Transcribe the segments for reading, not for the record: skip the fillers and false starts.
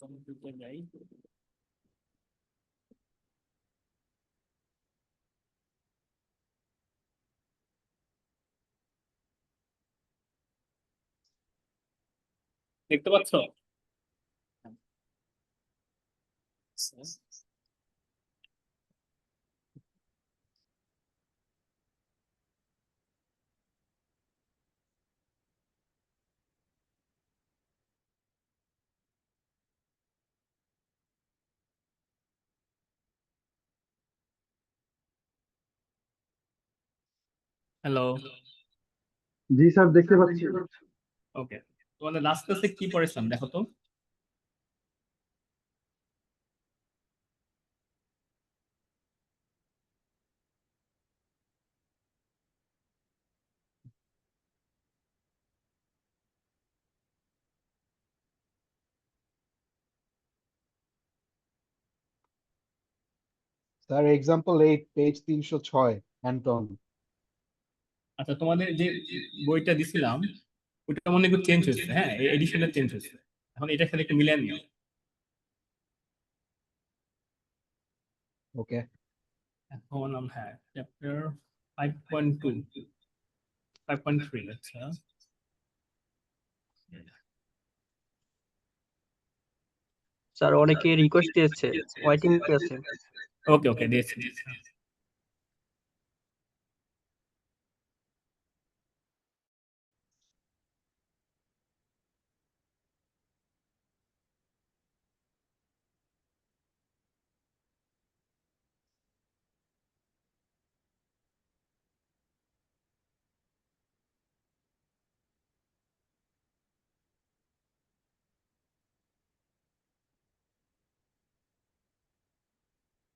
Computer যাই। দেখতে পাচ্ছ? হ্যালো। জি স্যার, দেখতে পাচ্ছি। ওকে, তোমাদের লাস্ট ক্লাসে কি পড়েছিলাম দেখো তো। Sir example 8 page 306 Anton. আচ্ছা, তোমাদের যে বইটা দিছিলাম ওটা মনে একটু চেঞ্জ হয়েছে, হ্যাঁ এডিশনে চেঞ্জ হয়েছে। এখন এটার সাথে একটু মিলিয়ে নিও। ওকে এখন হ্যাঁ, চ্যাপ্টার 5.2 5.3। আচ্ছা, স্যার অনেকে রিকোয়েস্ট দিয়েছে, ওয়েটিং আছে। ওকে ওকে, দিয়েছি।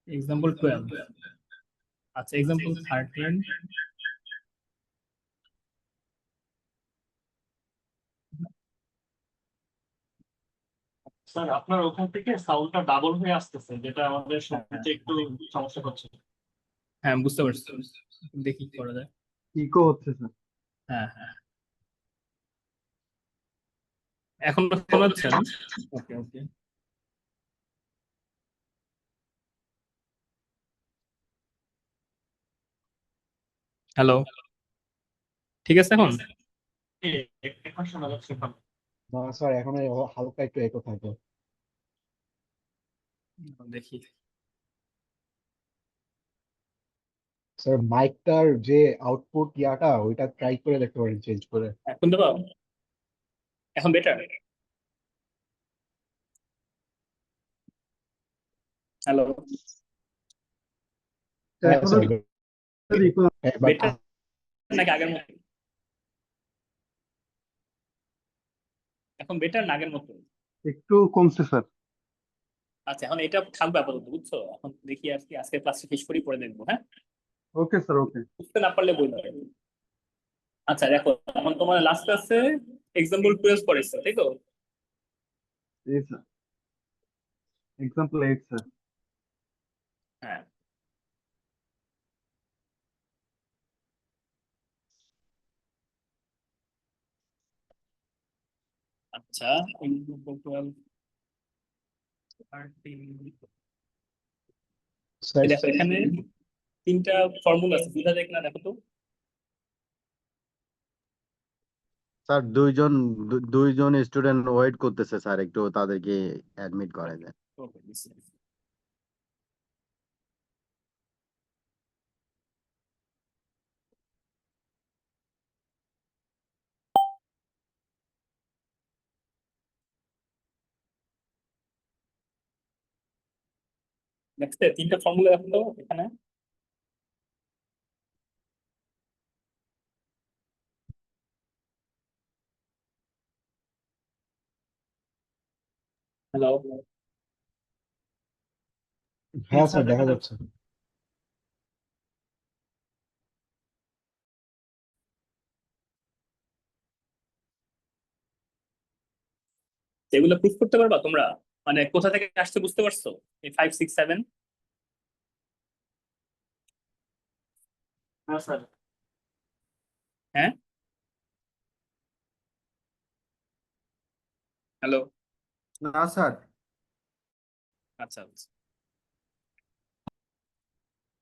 এক্সাম্পল 12। আচ্ছা, এক্সাম্পল 13। স্যার আপনার ওখান থেকে সাউন্ডটা ডাবল হয়ে আসতেছে, যেটা আমাদের শুনতে একটু সমস্যা হচ্ছে। হ্যাঁ, বুঝতে পারছি। দেখি কি করা যায়। ইকো হচ্ছে স্যার। হ্যাঁ হ্যাঁ, এখন শোনা যাচ্ছে না? ওকে ওকে। হ্যালো, ঠিক আছে এখন? এখন শোনা যাচ্ছে ভালো। না স্যার, এখন হালকা একটু একো থাকে। দেখি। স্যার মাইকটার যে আউটপুট ইয়াটা ওইটা ট্রাই করে দেখতে পারেন চেঞ্জ করে। এখন দেবো? এখন বেটার? হ্যালো, হ্যাঁ এখনো স্যার, বাট বেটার নাকি আগের মতো? এখন বেটার না আগের মতো? একটু কমছে স্যার। আচ্ছা, এখন এটা থাকবে আপাতত, বুঝছো? এখন দেখি আজকে ক্লাসে শেষ করি, পরে দেখবো। হ্যাঁ, ওকে স্যার, ওকে। বুঝতে না পারলে বলবে। আচ্ছা দেখো, এখন তোমার লাস্ট ক্লাসে এক্সাম্পল 12 পড়েছো, তাই তো? এই স্যার এক্সাম্পল 8 স্যার। হ্যাঁ। আচ্ছা, এক্সাম্পল 12 স্যার দেখো, এখানে তিনটা ফর্মুলা আছে, বুঝা যায় কিনা দেখো তো। স্যার দুইজন স্টুডেন্ট ওয়েট করতেছে স্যার, একটু তাদেরকে অ্যাডমিট করে দেন। ওকে, নেক্সট তিনটা ফর্মুলা দেখো তো এখানে। হ্যালো, হ্যাঁ স্যার, দেখা যাচ্ছে। এগুলো প্রুফ করতে পারবা তোমরা? মানে কোথা থেকে আসছে বুঝতে পারছো? এই 5 6 7। হ্যাঁ স্যার। হ্যাঁ, হ্যালো। না স্যার। আচ্ছা আচ্ছা।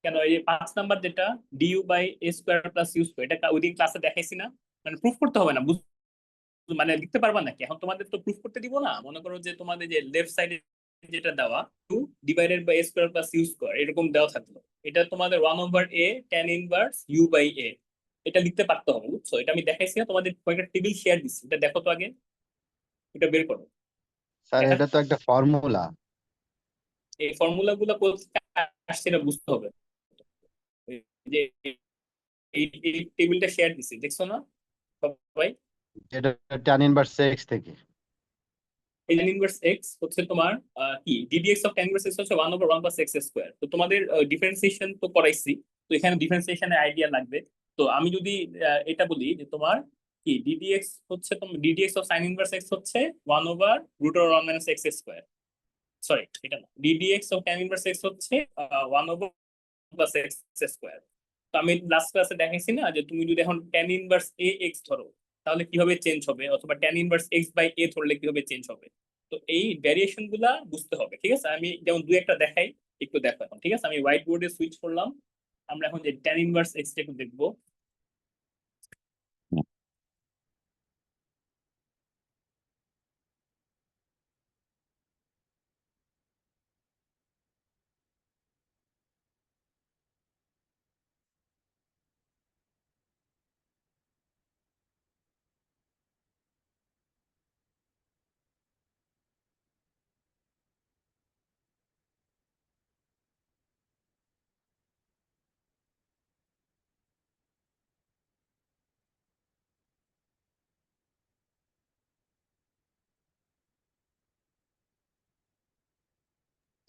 কেন এই যে 5 নাম্বার যেটা DU by A square plus you square, এটা ওই দিন ক্লাসে দেখাইছি না? মানে প্রুফ করতে হবে না, মানে লিখতে পারবা নাকি? এখন তোমাদের তো প্রুফ করতে দিব না, মনে করো যে তোমাদের যে লেফট সাইডে যেটা দেওয়া 2 divided by a square plus you square এরকম দেওয়া থাকলো, এটা তোমাদের 1/a tan ইনভার্স u/a, এটা লিখতে পারতে হবে, বুঝছো? এটা আমি দেখাইছি না তোমাদের, কয়েকটা টেবিল শেয়ার দিচ্ছি, এটা দেখো তো আগে, এটা বের করো। স্যার দেখা এটা তো একটা ফর্মুলা। এই ফর্মুলা গুলো কোথায় আসছে এটা বুঝতে হবে। এই যে এই এই টেবিলটা শেয়ার দিচ্ছি, দেখছো না সবাই? এটা tan ইনভার্স x থেকে। এই tan ইনভার্স এক্স হচ্ছে তোমার কি ddx of tan inverse x হচ্ছে 1/1 প্লাস এক্স স্কোয়ার। তো তোমাদের ডিফারেন্সিয়েশন তো করাইছি, তো এখানে ডিফারেন্সিয়েশনের আইডিয়া লাগবে। তো আমি যদি এটা বলি যে তোমার কি ddx হচ্ছে, তোমার ddx of sin inverse x হচ্ছে 1/√1 মাইনাস এক্স স্কোয়ার, সরি এটা না, ddx of tan inverse x হচ্ছে 1/1 প্লাস এক্স স্কোয়ার। তো আমি লাস্ট ক্লাসে দেখাইছি না যে তুমি যদি এখন tan ইনভার্স এ এক্স ধরো তাহলে কিভাবে চেঞ্জ হবে, অথবা tan ইনভার্স এক্স বাই এ ধরলে কিভাবে চেঞ্জ হবে। তো এই ভ্যারিয়েশন গুলা বুঝতে হবে, ঠিক আছে? আমি যেমন দুই একটা দেখাই, একটু দেখো এখন, ঠিক আছে? আমি হোয়াইট বোর্ডে সুইচ করলাম, আমরা এখন যে tan ইনভার্স এক্স টা একটু দেখবো।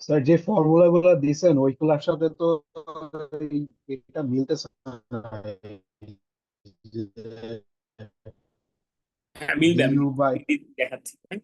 স্যার যে ফর্মুলা গুলো দিছেন ওইগুলোর সাথে তো এটা মিলতেছে না। হ্যাঁ মিলবে, আমি ডিইউ বাই দেখাচ্ছি, হ্যাঁ?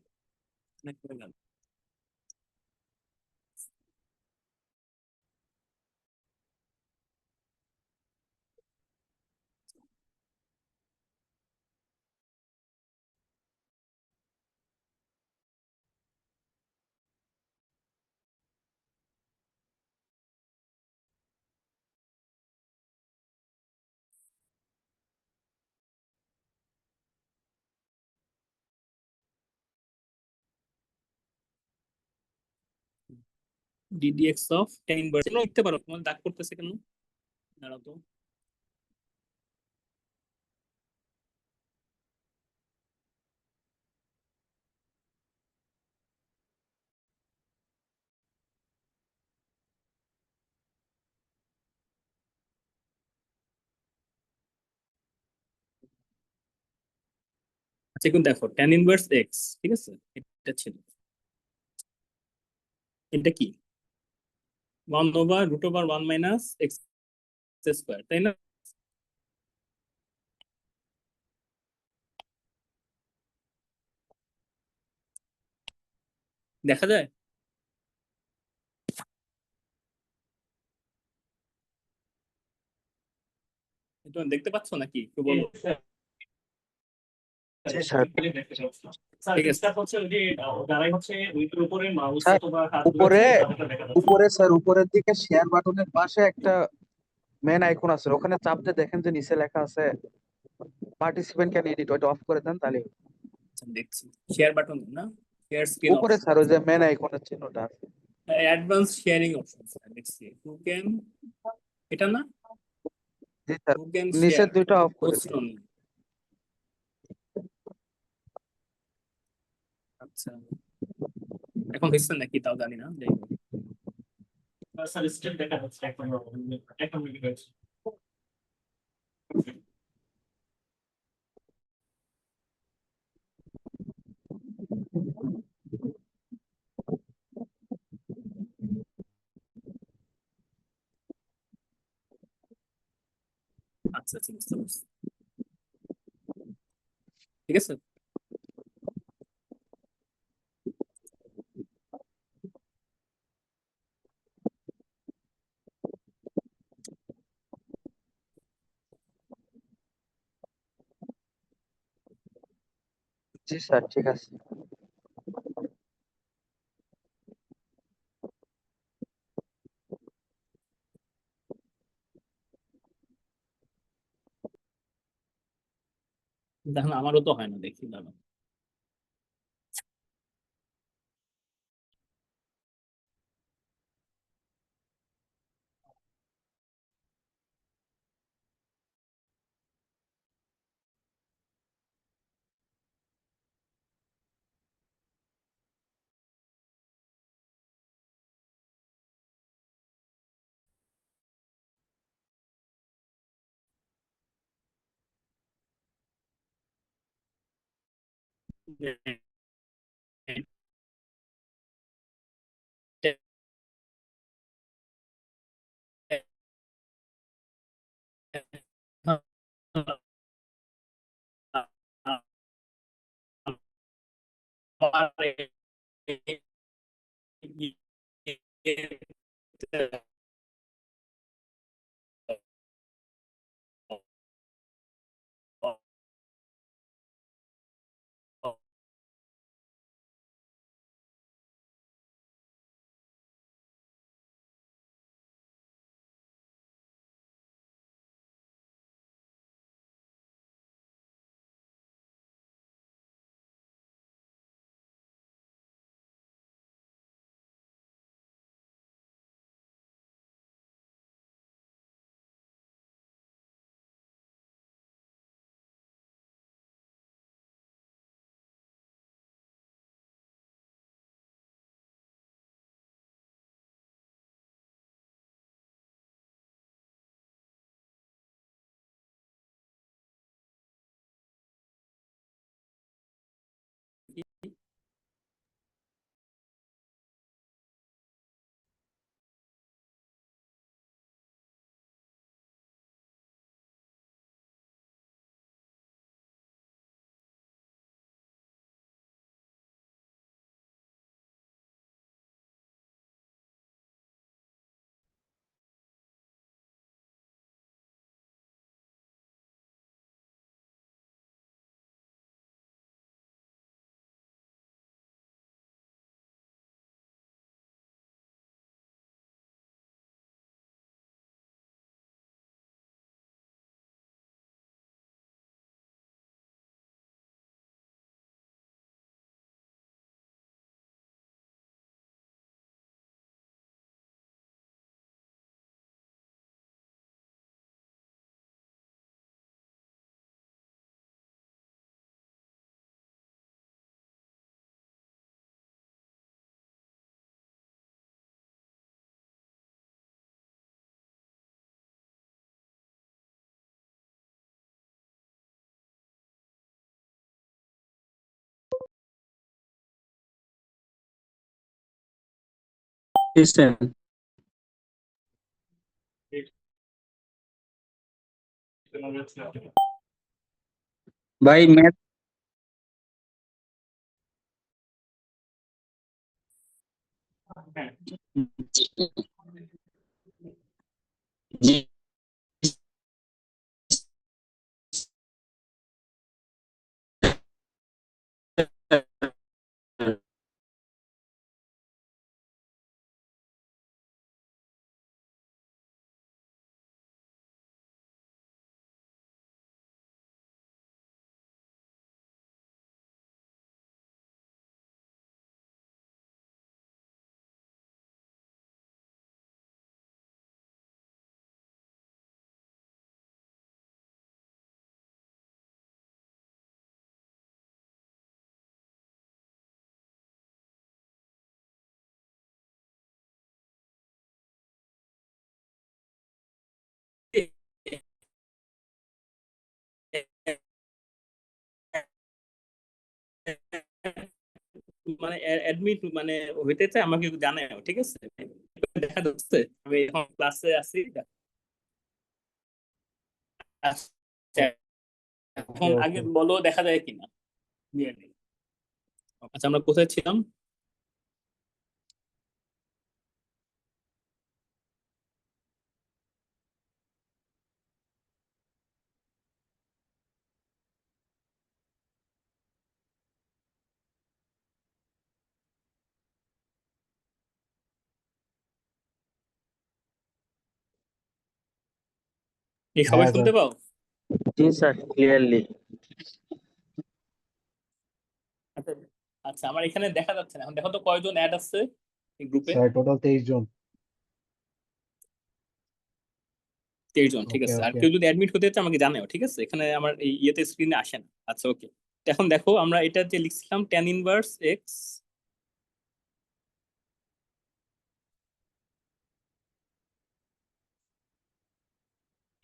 ddx অফ tan ইনভার্স লিখতে পারো, তোমার দাগ করতেছে কেন? দাঁড়াও তো। আচ্ছা এখন দেখো tan ইনভার্স এক্স, ঠিক আছে, এটা ছিল, এটা কি 1/√1 মাইনাস এক্স স্কোয়ার, তাই না? দেখা যায়? তুমি দেখতে পাচ্ছ নাকি একটু বলো। জি স্যার। স্যার ঠিক আছে, ডিসকাস হচ্ছে ওই যে যারাই হচ্ছে উইকের উপরে মাউস স্যার অথবা হাত উপরে ধরেছে তাদেরটা দেখা যাচ্ছে। উপরে স্যার উপরের দিকে শেয়ার বাটনের পাশে একটা মেন আইকন আছে, ওখানে চাপতে দেখেন যে নিচে লেখা আছে পার্টিসিপেন্ট ক্যান এডিট, ওটা অফ করে দেন তাহলে। আচ্ছা, দেখছি শেয়ার বাটন না, শেয়ার স্ক্রিন উপরে অপশন, স্যার ওই যে মেন আইকনের চিহ্নটা আছে। অ্যাডভান্স শেয়ারিং অপশন দেখছি, হু ক্যান, এটা না, জি স্যার, হু ক্যান শেয়ার নিচের দুইটা অফ করে পোস্ট দিন। অনলি। আচ্ছা এখন হচ্ছে নাকি তাও জানি না, যাই হোক। স্যার স্টেপ দেখা যাচ্ছে এখন, এখন মিনিট হয়েছে। আচ্ছা আচ্ছা বুঝতে পারছি, ঠিক আছে। জি স্যার ঠিক আছে। দেখেন আমারও তো হয় না, দেখি দাঁড়াও। ভাই ম্যাথ মানে অ্যাডমিট মানে হইতে চাই, আমাকে একটু জানাও, ঠিক আছে? দেখা যাচ্ছে আমি এখন ক্লাসে আছি। আচ্ছা, ওকে এখন আগে ওকে বলো দেখা যায় কিনা। নিয়ে নিই। আচ্ছা, আমরা কোথায় ছিলাম? এই সবাই হ্যাঁ স্যার শুনতে পাও? জি স্যার ক্লিয়ারলি। আচ্ছা আমার এখানে দেখা যাচ্ছে না, এখন দেখো তো কয়জন অ্যাড আছে এই গ্রুপে। স্যার টোটাল 23 জন। 23 জন, ঠিক ওকে আছে। আর ওকে কেউ যদি অ্যাডমিট হতে চায় আমাকে জানাও, ঠিক আছে। এখানে আমার এই ইয়েতে স্ক্রিনে আসে না। আচ্ছা ওকে, এখন দেখো আমরা এটা যে লিখছিলাম tan ইনভার্স এক্স,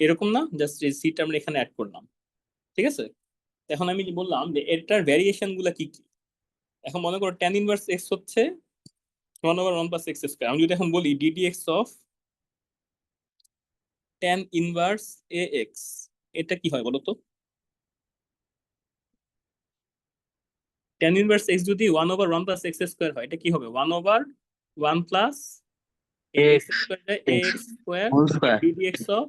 এরকম না, জাস্ট এই সিটা আমরা এখানে অ্যাড করলাম, ঠিক আছে। এখন আমি যে বললাম যে এটার ভ্যারিয়েশন গুলা কি কি। এখন মনে করো tan ইনভার্স এক্স হচ্ছে 1/1 প্লাস এক্স স্কয়ার। আমি যদি এখন বলি ddx of tan inverse a x, এটা কি হয় বলো তো। tan ইনভার্স এক্স যদি 1/1 প্লাস এক্স স্কয়ার হয়, এটা কি হবে 1/1 plus x x square a x square whole square. D d x of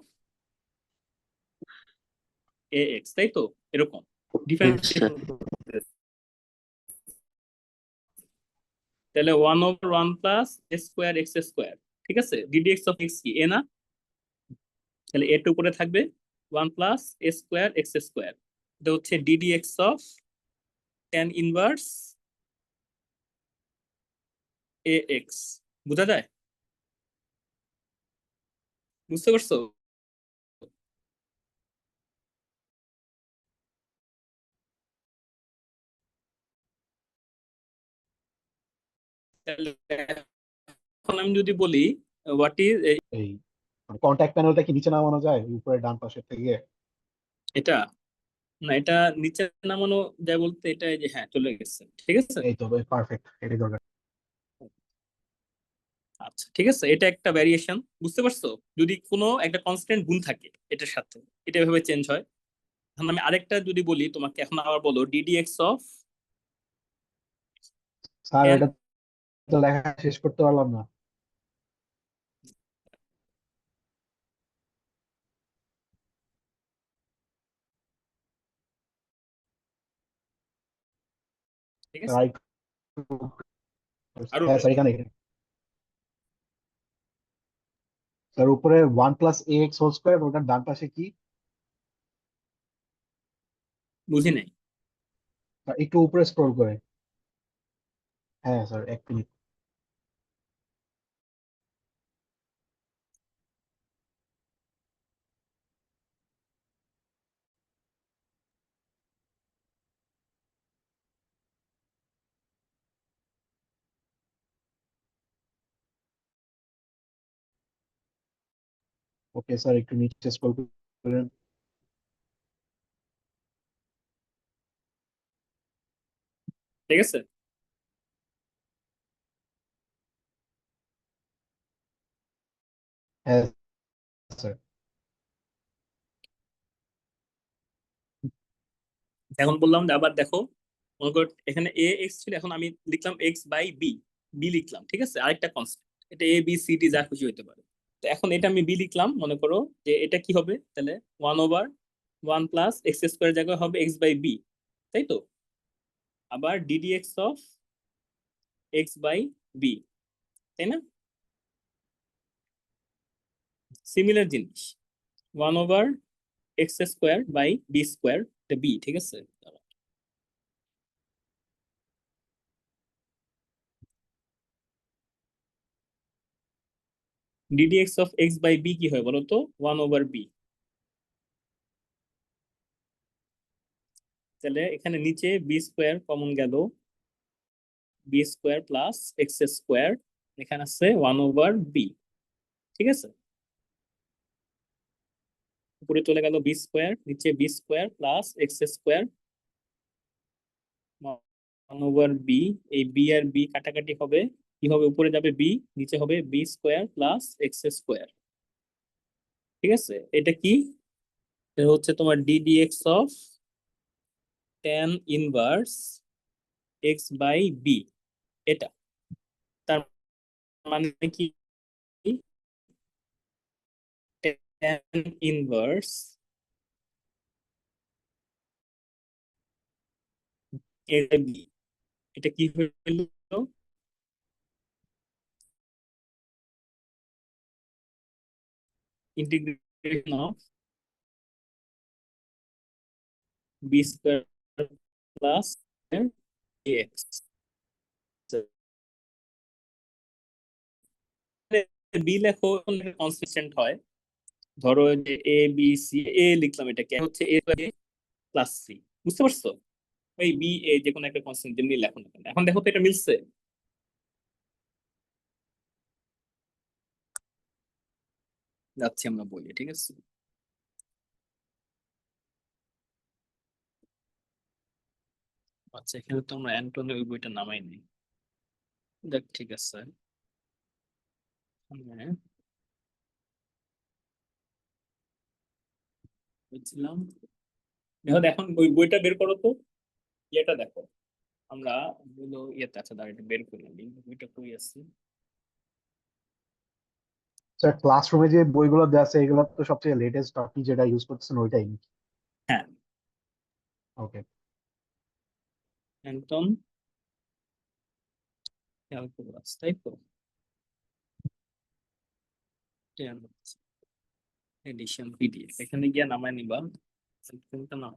a x, তাই তো। এরকম ডিফারেন্সিয়েশন তাহলে 1/1 প্লাস স্কয়ার এক্স স্কয়ার, ঠিক আছে। ডিডিএক্স অফ এক্স কি এ না, তাহলে এর উপরে থাকবে 1 প্লাস এ স্কয়ার এক্স স্কয়ার। এটা হচ্ছে ddx of tan inverse a x. বুঝা যায়, বুঝতে পারছো। তাহলে এখন আমি যদি বলি হোয়াট ইজ এই কন্ট্যাক্ট প্যানেলটা কি নিচে নামানো যায় উপরে ডান পাশের থেকে? এটা, না এটা নিচে নামানো যায় বলতে এটা এই যে হ্যাঁ চলে গেছে, ঠিক আছে। এই তো পারফেক্ট, এটাই দরকার। আচ্ছা ঠিক আছে, এটা একটা ভ্যারিয়েশন, বুঝতে পারছো। যদি কোনো একটা কনস্ট্যান্ট গুণ থাকে এটার সাথে, এটা এভাবে চেঞ্জ হয়। এখন আমি আরেকটা যদি বলি তোমাকে, এখন আবার বলো ডিডিএক্স অফ স্যার tan, এটা তো লেখা শেষ করতে পারলাম না। ঠিক স্যার আছে। আরো হ্যাঁ স্যার এখানে এখানে। স্যার উপরে 1 প্লাস এ এক্স হোল স্কোয়ার, ওটার ডান পাশে কি? বুঝি নাই। স্যার একটু উপরে স্ক্রল করে। হ্যাঁ স্যার এক মিনিট। ওকে স্যার একটু নিচে স্ক্রল করেন। ঠিক আছে, হ্যাঁ স্যার। এখন বললাম যে আবার দেখো, মনে করো এখানে এ এক্স ছিল, এখন আমি লিখলাম এক্স বাই বি, বি লিখলাম, ঠিক আছে। আরেকটা কনস্ট্যান্ট, এটা এ বি সি ডি যা খুশি হতে পারে। তো এখন এটা আমি বি লিখলাম, মনে করো যে এটা কি হবে তাহলে 1/1 প্লাস এক্স স্কোয়ার জায়গায় হবে এক্স বাই বি, তাই তো। আবার d d x of x by b, তাই না। সিমিলার জিনিস 1/x square by b square, এটা বি, ঠিক আছে। D d x of x by b কি হয় বলো তো 1/b। তাহলে এখানে নিচে বি স্কোয়ার কমন গেল, b square plus x square, এখানে আছে 1/b, ঠিক আছে। উপরে চলে গেল বি স্কোয়ার, নিচে b square plus x square 1/b। এই বি আর বি কাটাকাটি হবে, কি হবে উপরে যাবে বি, নিচে হবে b square plus x square, ঠিক আছে। এটা কি, এটা হচ্ছে তোমার d d x of tan inverse x by b, এটা। তার মানে কি tan ইনভার্স এ বি, এটা কি হলো integration of b square plus x b লেখো কনসিস্টেন্ট হয়। ধরো যে এ বি সি, এ লিখলাম, এটা কে হচ্ছে এ প্লাস সি, বুঝতে পারছো? এই বি এ যে কোনো একটা কনস্ট্যান্ট যেমনি লেখো না কেন। এখন দেখো তো এটা মিলছে? যাচ্ছি আমরা বলি, ঠিক আছে? আচ্ছা, এখানে তো আমরা অ্যান্টনি ওই বইটা নামাই নি। দেখ, ঠিক আছে। হ্যাঁ, বুঝলাম। দেখো এখন ওই বইটা বের করো তো, ইয়েটা দেখো। আমরা হলো ইয়েতে আছে, দাঁড়া এটা বের করে নিই, বইটা কই আছে? স্যার ক্লাসরুমে যে বইগুলো দেওয়া আছে এগুলো তো সবচেয়ে লেটেস্ট, আপনি যেটা ইউজ করতেছেন ওইটাই নাকি? হ্যাঁ, ওকে। অ্যান্টন ক্যালকুলাস, তাই তো? এডিশন পিডিএফ, এখানে গিয়ে নামায় নিবা। কোনটা নাম?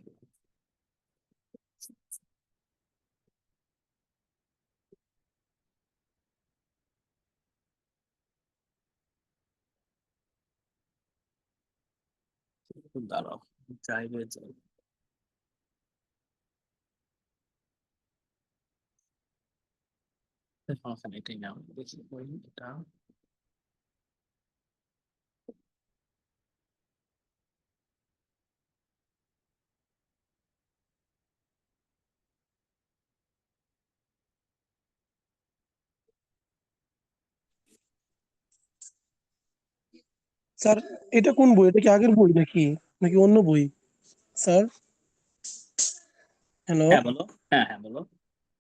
দাঁড়াও, ড্রাইভে যাই। সমস্যা নেই, এটাই নাও, দেখি বই এটা। স্যার এটা কোন বই? এটা কি আগের বই নাকি নাকি অন্য বই স্যার? হ্যালো, হ্যাঁ বলো। হ্যাঁ হ্যাঁ বলো।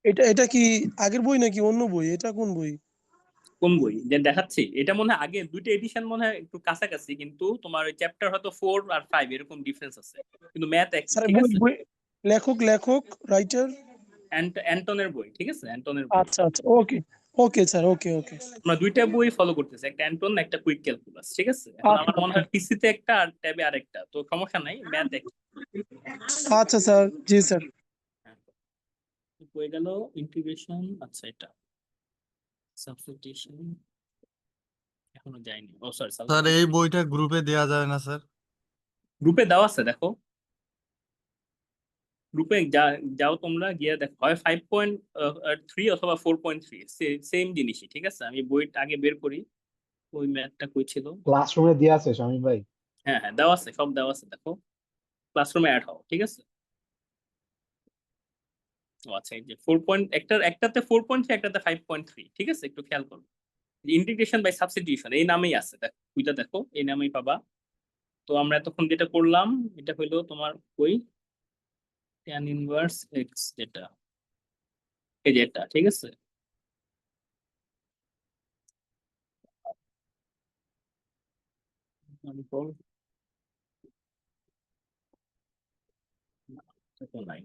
এটা এটা কি আগের বই নাকি অন্য বই? এটা কোন বই? কোন বই যে দেখাচ্ছি? এটা মনে হয় আগে দুইটা এডিশন মনে হয় একটু কাছাকাছি, কিন্তু তোমার ওই চ্যাপ্টার হয়তো 4 আর 5 এরকম ডিফারেন্স আছে, কিন্তু ম্যাথ একই, স্যার ঠিক বই আছে? বই লেখক লেখক রাইটার? অ্যান্টনের বই, ঠিক আছে, অ্যান্টনের বই। আচ্ছা আচ্ছা, ওকে ওকে স্যার, ওকে ওকে। আমরা দুইটা বই ফলো করতেছি, একটা অ্যান্টন একটা কুইক ক্যালকুলাস, ঠিক আছে? এখন আচ্ছা আমার মনে হয় পিসিতে একটা আর ট্যাবে আরেকটা, তো সমস্যা নাই, ম্যাথ একই। আচ্ছা স্যার, জি স্যার। হ্যাঁ, হয়ে গেল ইন্টিগ্রেশন। আচ্ছা, এটা সাবস্টিটিউশন এখনো যায়নি। ও সরি, স্যার এই বইটা গ্রুপে দেওয়া যাবে না স্যার? গ্রুপে দেওয়া আছে, দেখো। গ্রুপে যাও তোমরা, গিয়ে দেখো, হয় 5.3 অথবা 4.3, সেম জিনিসই, ঠিক আছে? আমি বইটা আগে বের করি, ওই ম্যাথটা কই ছিল। ক্লাসরুমে দেওয়া আছে শামীম ভাই? হ্যাঁ হ্যাঁ, দেওয়া আছে, সব দেওয়া আছে, দেখো। ক্লাসরুমে অ্যাড হও, ঠিক আছে? ও আচ্ছা, এই যে একটাতে 4.3, একটাতে 5.3, ঠিক আছে? একটু খেয়াল করো, ইন্টিগ্রেশন বাই সাবস্টিটিউশন এই নামেই আছে, দেখো দুইটা, দেখো এই নামেই পাবা। তো আমরা এতক্ষণ যেটা করলাম, এটা হইলো তোমার ওই tan ইনভার্স এক্স, যেটা এই যে এটা, ঠিক আছে? তারপর এটা নাই।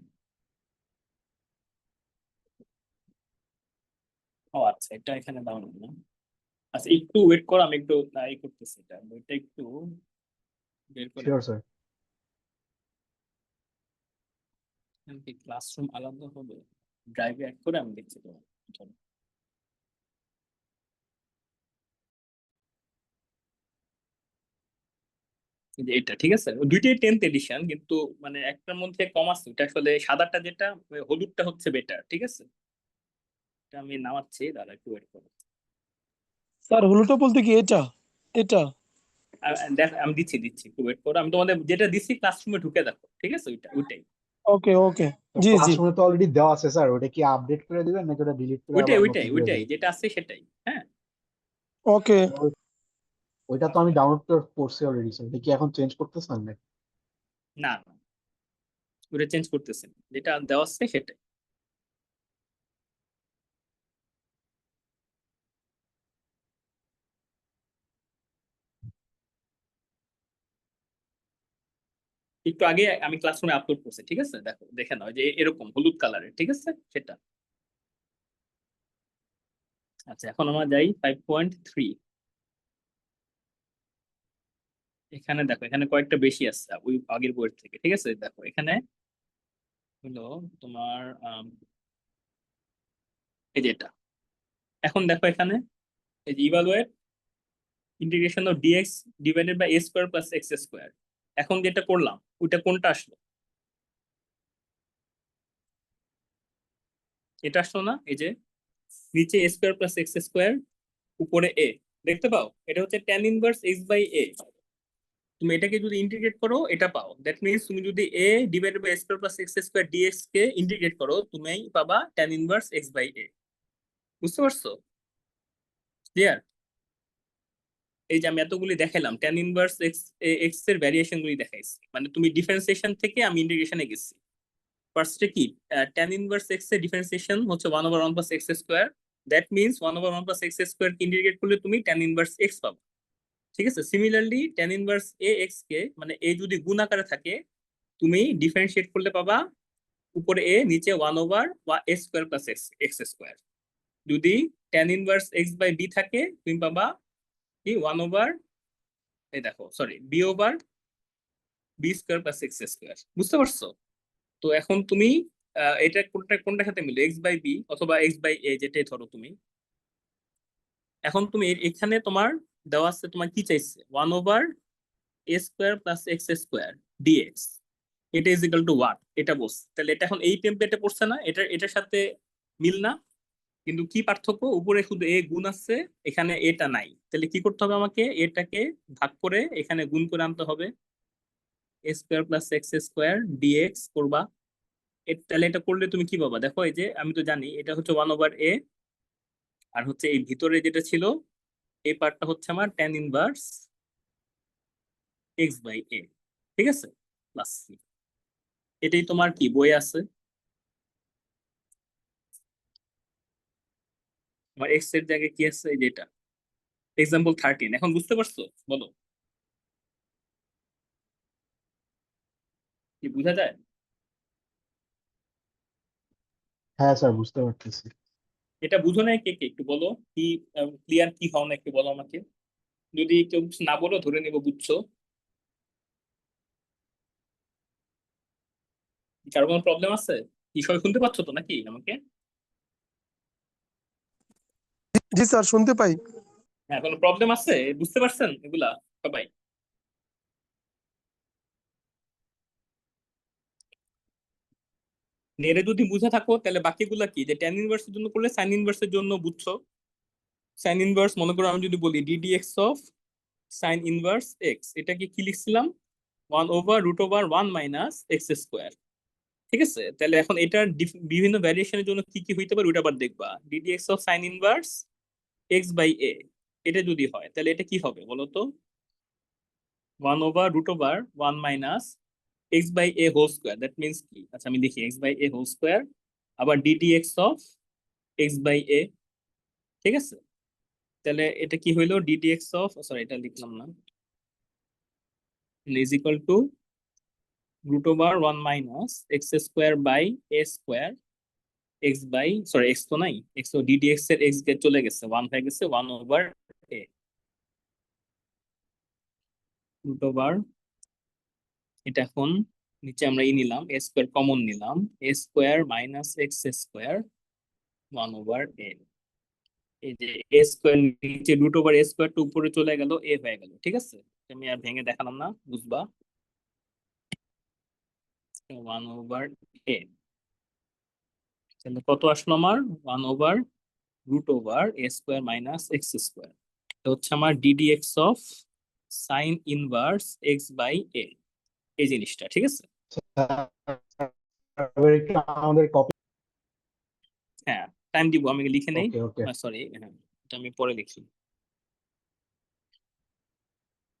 ও আচ্ছা, এটা এখানে দাও না। আচ্ছা, একটু ওয়েট করো, আমি একটু ট্রাই করতেছি, এটা বইটা একটু বের করে শিওর স্যার। কি ক্লাসরুম আলাদা হবে, ড্রাইভে অ্যাড করে আমি দেখছি তোমার। এই যে এটা, ঠিক আছে? দুইটাই 10th এডিশন, কিন্তু মানে একটার মধ্যে কম আছে, এটা আসলে সাদাটা যেটা, ওই হলুদটা হচ্ছে বেটার, ঠিক আছে? এটা আমি নামাচ্ছি, দাঁড়া একটু ওয়েট করো। স্যার হলুটা বলতে কি এটা? এটা? দেখ, আমি দিচ্ছি দিচ্ছি, একটু ওয়েট করো, আমি তোমাদের যেটা দিচ্ছি ক্লাসরুমে ঢুকে দেখো, ঠিক আছে? ওইটাই ওকে ওকে, তো জি জি। ক্লাসরুমে তো অলরেডি দেওয়া আছে স্যার, ওটা কি আপডেট করে দিবেন নাকি ওটা ডিলিট করে ওইটাই আবার ওইটাই নতুন করে ওইটাই দিবেন? যেটা আছে সেটাই, হ্যাঁ। ওকে ওইটা তো আমি ডাউনলোড করছি অলরেডি স্যার, এটা কি এখন চেঞ্জ করতেছেন নাকি? না না, ওটা চেঞ্জ করতেছেন, যেটা দেওয়া আছে সেটাই। একটু আগে আমি ক্লাসরুমে আপলোড করছি, ঠিক আছে? দেখো, দেখে নাও, যে এরকম হলুদ কালারের, ঠিক আছে? সেটা। আচ্ছা, এখন আমরা যাই 5.3। এখানে দেখো, এখানে কয়েকটা বেশি আছে ওই আগের বইয়ের থেকে, ঠিক আছে? দেখো এখানে হলো তোমার এই যে এটা। এখন দেখো এখানে এই যে evaluate integration of d x divided by A square plus x square. এখন যেটা করলাম ওইটা কোনটা আসলো? এটা আসলো না? এই যে নিচে এ স্কোয়ার প্লাস এক্স স্কোয়ার, উপরে এ, দেখতে পাও? এটা হচ্ছে tan ইনভার্স এক্স বাই এ। তুমি এটাকে যদি ইন্টিগ্রেট করো এটা পাও। দ্যাট মিনস তুমি যদি a divided by square plus x square dx কে ইন্টিগ্রেট করো তুমি পাবা tan inverse x by a. বুঝতে পারছো? ক্লিয়ার? এই যে আমি এতগুলি দেখাইলাম tan ইনভার্স এক্স এর ভ্যারিয়েশন গুলি দেখাইছি, মানে তুমি ডিফারেন্সিয়েশন থেকে আমি ইন্টিগ্রেশনে গেছি। ফার্স্টে কি tan ইনভার্স এক্স এর ডিফারেন্সিয়েশন হচ্ছে 1/1 plus x square. That means 1/1 plus x square কে ইন্টিগ্রেট করলে তুমি tan ইনভার্স এক্স পাবা। ঠিক আছে? Similarly tan inverse a x কে, মানে এ যদি গুণ আকারে থাকে তুমি ডিফারেন্সিয়েট করলে পাবা উপরে এ নিচে 1/a square plus x square. যদি tan inverse x by b থাকে তুমি পাবা কি 1/, এই দেখো sorry b square plus x square. বুঝতে পারছো? তো এখন তুমি এটা কোনটার সাথে মিলে এক্স বাই বি অথবা এক্স বাই এ যেটাই ধরো তুমি। এখন তুমি এখানে তোমার দেওয়া আছে, তোমার কি চাইছে? 1/a square plus x square d x, এটা ইজ ইকাল টু ওয়াট, এটা বলছে। তাহলে এটা এখন এই টেমপ্লেটে পড়ছে না? এটার সাথে মিল না? কিন্তু কি পার্থক্য? উপরে শুধু এ গুণ আছে, এখানে এটা নাই। তাহলে কি করতে হবে? আমাকে এটাকে ভাগ করে এখানে গুণ করে আনতে হবে। A square plus x square dx করবা। তাহলে এটা করলে তুমি কি পাবা? দেখো এই যে আমি তো জানি এটা হচ্ছে 1/a, আর হচ্ছে এই ভিতরে যেটা ছিল এই পার্টটা হচ্ছে আমার tan inverse x by a. ঠিক আছে? প্লাস এটাই তোমার কি বই আছে। আমার এক্স এর জায়গায় কি আছে? এই যে এটা এক্সাম্পল 13। এখন বুঝতে পারছো? বলো, কি বোঝা যায়? হ্যাঁ স্যার, বুঝতে পারতেছি। এটা বুঝো নাই কে কে? একটু বলো কি ক্লিয়ার কি হও না, একটু বলো আমাকে। যদি কেউ না বলো ধরে নেবো বুঝছো। কারো কোনো প্রবলেম আছে? কি সবাই শুনতে পাচ্ছ তো নাকি আমাকে? জি স্যার, শুনতে পাই। হ্যাঁ, কোনো প্রবলেম আছে? বুঝতে পারছেন এগুলা সবাই? নেড়ে যদি বুঝে থাকো তাহলে বাকিগুলা কি, যে tan ইনভার্সের জন্য করলে সাইন ইনভার্সের জন্য বুঝছো। সাইন ইনভার্স মনে করো আমি যদি বলি ddx of sine inverse x, এটাকে কি লিখছিলাম? 1/√1 মাইনাস এক্স স্কোয়ার। ঠিক আছে? তাহলে এখন এটার বিভিন্ন ভ্যারিয়েশনের জন্য কি কি হইতে পারে ওটা আবার দেখবা। Ddx of sine inverse x by a, এটা যদি হয় তাহলে এটা কি হবে বলো তো? 1/√1 minus x by a whole square. That means কি? আচ্ছা আমি দেখি x by a whole square আবার d d x of x by a. ঠিক আছে? তাহলে এটা কি হইলো? ডিডিএক্স অফ, সরি এটা লিখলাম না, is equal to √1 minus x square by A square x by, sorry x তো নাই, এক্স তো ডিডিএক্স এর এক্স চলে গেছে, 1 হয়ে গেছে 1/a √, এটা এখন নিচে আমরা নিলাম এ স্কোয়ার কমন নিলাম, a square minus x square 1/a। এই যে এ স্কোয়ার নিচে √a স্কোয়ার টু উপরে চলে গেল, এ হয়ে গেল। ঠিক আছে? আমি আর ভেঙে দেখালাম না, বুঝবা। 1/a, তাহলে কত আসলো আমার? 1/√a square minus x square. এটা হচ্ছে আমার ddx of sine inverse x by a, এই জিনিসটা। ঠিক আছে? এবার একটু আমাদের কপি। হ্যাঁ, টাইম দিব, আমি লিখে নেই। ওকে ওকে। সরি, হ্যাঁ এটা আমি পরে লিখি।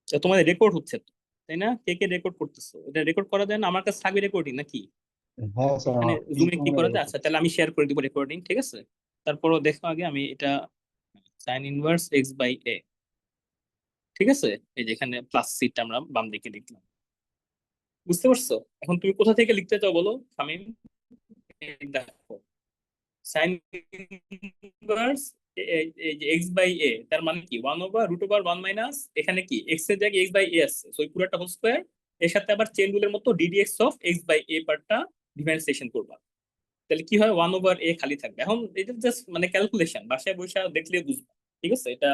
আচ্ছা, তোমাদের রেকর্ড হচ্ছে তো, তাই না? কে কে রেকর্ড করতেছো? এটা রেকর্ড করা যায় না? আমার কাছে থাকবে রেকর্ডিং নাকি? হ্যাঁ স্যার, এখানে আপনি জুমে তো কি মনে করা হয় যায়? আচ্ছা তাহলে আমি শেয়ার করে দিব রেকর্ডিং। ঠিক আছে? তারপরও দেখো আগে আমি এটা sign inverse x by a. ঠিক আছে? এই যে এখানে প্লাস সিটটা আমরা বাম দিকে লিখলাম। বুঝতে পারছো? এখন তুমি কোথা থেকে লিখতে চাও বলো শামীম? এই দেখো সাইন ইনভার্স এই যে এক্স বাই এ, তার মানে কি 1/√1 মাইনাস এখানে কি এক্স এর জায়গায় এক্স বাই এ আছে, সো পুরোটা হোল স্কয়ার। এর সাথে আবার চেন রুলের মতো ডিডিএক্স অফ এক্স বাই এ পার্টটা ডিফারেন্সিয়েশন করবা। তাহলে কি হয় 1/a খালি থাকবে। এখন এটা জাস্ট মানে ক্যালকুলেশন, বাসায় বসে দেখলে বুঝবে। ঠিক আছে, এটা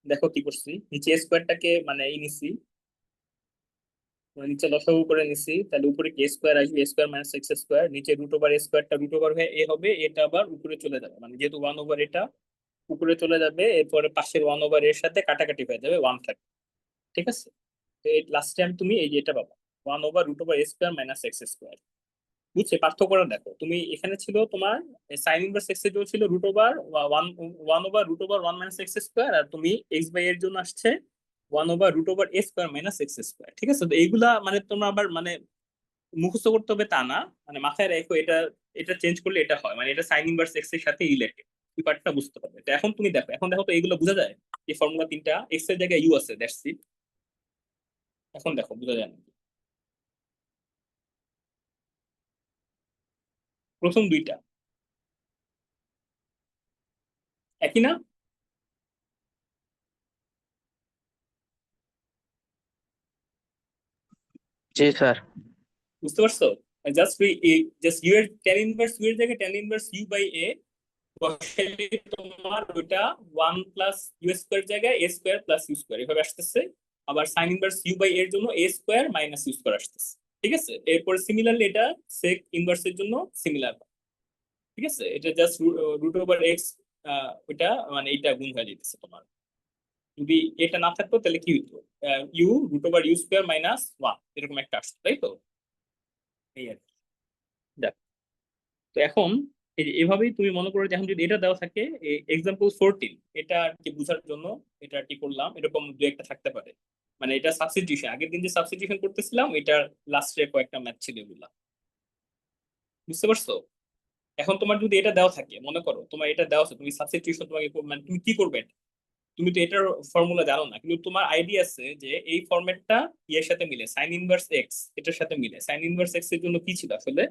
দেখো কি করছি, নিচে স্কোয়ারটাকে মানে এই নিছি, নিচে লসাগু করে নিছি, তাহলে উপরে কি স্কোয়ার আসবে, স্কোয়ার মাইনাস এক্স স্কোয়ার, নিচে √ওভার স্কোয়ারটা √ওভার হয়ে এ হবে, এটা আবার উপরে চলে যাবে, মানে যেহেতু 1/, এটা উপরে চলে যাবে, এরপরে পাশের 1/, এর সাথে কাটাকাটি হয়ে যাবে, 1 থাকবে। ঠিক আছে, তো এই লাস্ট টাইম তুমি এই যে এটা পাবা 1/√ওভার স্কোয়ার মাইনাস এক্স স্কোয়ার। বুঝছে পার্থক্যটা? দেখো তুমি এখানে ছিল তোমার সাইন ইনভার্স এক্স এর জন্য ছিল √1/√1 মাইনাস এক্স স্কোয়ার, আর তুমি এক্স বাই এর জন্য আসছে 1/√a square minus x square. ঠিক আছে, তো এইগুলা মানে তোমরা আবার মানে মুখস্থ করতে হবে তা না, মানে মাথায় রেখো এটা, এটা চেঞ্জ করলে এটা হয়, মানে এটা সাইন ইনভার্স এক্স এর সাথে রিলেটেড, এই পার্টটা বুঝতে হবে। তো এখন তুমি দেখো, এখন দেখো তো এইগুলো বোঝা যায়, এই ফর্মুলা তিনটা, এক্স এর জায়গায় ইউ আছে, দ্যাটস ইট। এখন দেখো বোঝা যায় না? প্রথম দুইটা একই না? জি স্যার। বুঝতে পারছো? জাস্ট জাস্ট ইউ এর tan ইনভার্স ইউ এর জায়গায় tan ইনভার্স ইউ বাই এ বসাইলে তোমার ওটা 1 প্লাস ইউ স্কোয়ার জায়গায় এ স্কোয়ার প্লাস ইউ স্কোয়ার এভাবে আসতেছে। আবার সাইন ইনভার্স ইউ বাই এর জন্য এ স্কোয়ার মাইনাস ইউ স্কোয়ার আসতেছে। ঠিক আছে, এরপর সিমিলারলি এটা সেক ইনভার্স এর জন্য সিমিলার। ঠিক আছে, এটা জাস্ট √x, ওটা মানে এটা গুণ হয়ে যেতেছে তোমার। যদি এটা না থাকতো তাহলে কি হইতো, ইউ স্কোয়ার মাইনাস 1 এরকম একটা আসতো, তাই তো? এই আর কি। দেখ, তো এখন এই যে এভাবেই তুমি মনে করো যে এখন যদি এটা দেওয়া থাকে এক্সাম্পল 14, এটা আর কি বোঝার জন্য এটা আর কি করলাম, এরকম দু একটা থাকতে পারে, মানে এটা সাবস্টিটিউশন, আগের দিন যে সাবস্টিটিউশন করতেছিলাম এটা লাস্টে কয়েকটা ম্যাথ ছিল এগুলা। বুঝতে পারছো? এখন তোমার যদি এটা দেওয়া থাকে, মনে করো তোমার এটা দেওয়া আছে, তুমি সাবস্টিটিউশন তোমাকে মানে তুমি কি করবে? তুমি তো এটার ফর্মুলা জানো না, কিন্তু তোমার আইডিয়া আছে যে এই ফরম্যাটটা ইয়ের সাথে মিলে, সাইন ইনভার্স এক্স এটার সাথে মিলে। সাইন ইনভার্স এক্স এর জন্য কি ছিল আসলে,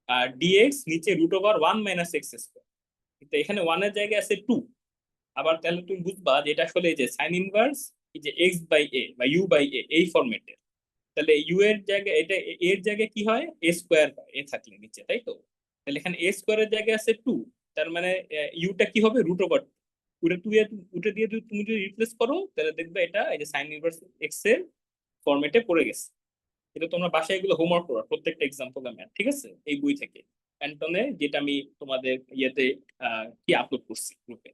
আর ডিএক্স নিচে √1 মাইনাস এক্স স্কোয়ার, কিন্তু এখানে 1 এর জায়গায় আছে 2। আবার তাহলে তুমি বুঝবা যে এটা আসলে এই যে সাইন ইনভার্স এই যে এক্স বাই এ বা ইউ বাই এ এই ফরম্যাটে, তাহলে ইউ এর জায়গায় এটা এর জায়গায় কি হয়, এ স্কোয়ার হয় এ থাকলে নিচে, তাই তো? তাহলে এখানে এ স্কোয়ারের জায়গায় আছে 2, তার মানে ইউটা কি হবে, √2, উঠে দিয়ে তুমি যদি রিপ্লেস করো তাহলে দেখবে এটা এই যে সাইন ইনভার্স এক্স এর ফরম্যাটে পড়ে গেছে। এটা তোমরা বাসায় এগুলো হোমওয়ার্ক করো, প্রত্যেকটা এক্সাম্পল ম্যাথ। ঠিক আছে, এই বই থেকে অ্যান্টনে, যেটা আমি তোমাদের ইয়েতে কি আপলোড করছি গ্রুপে।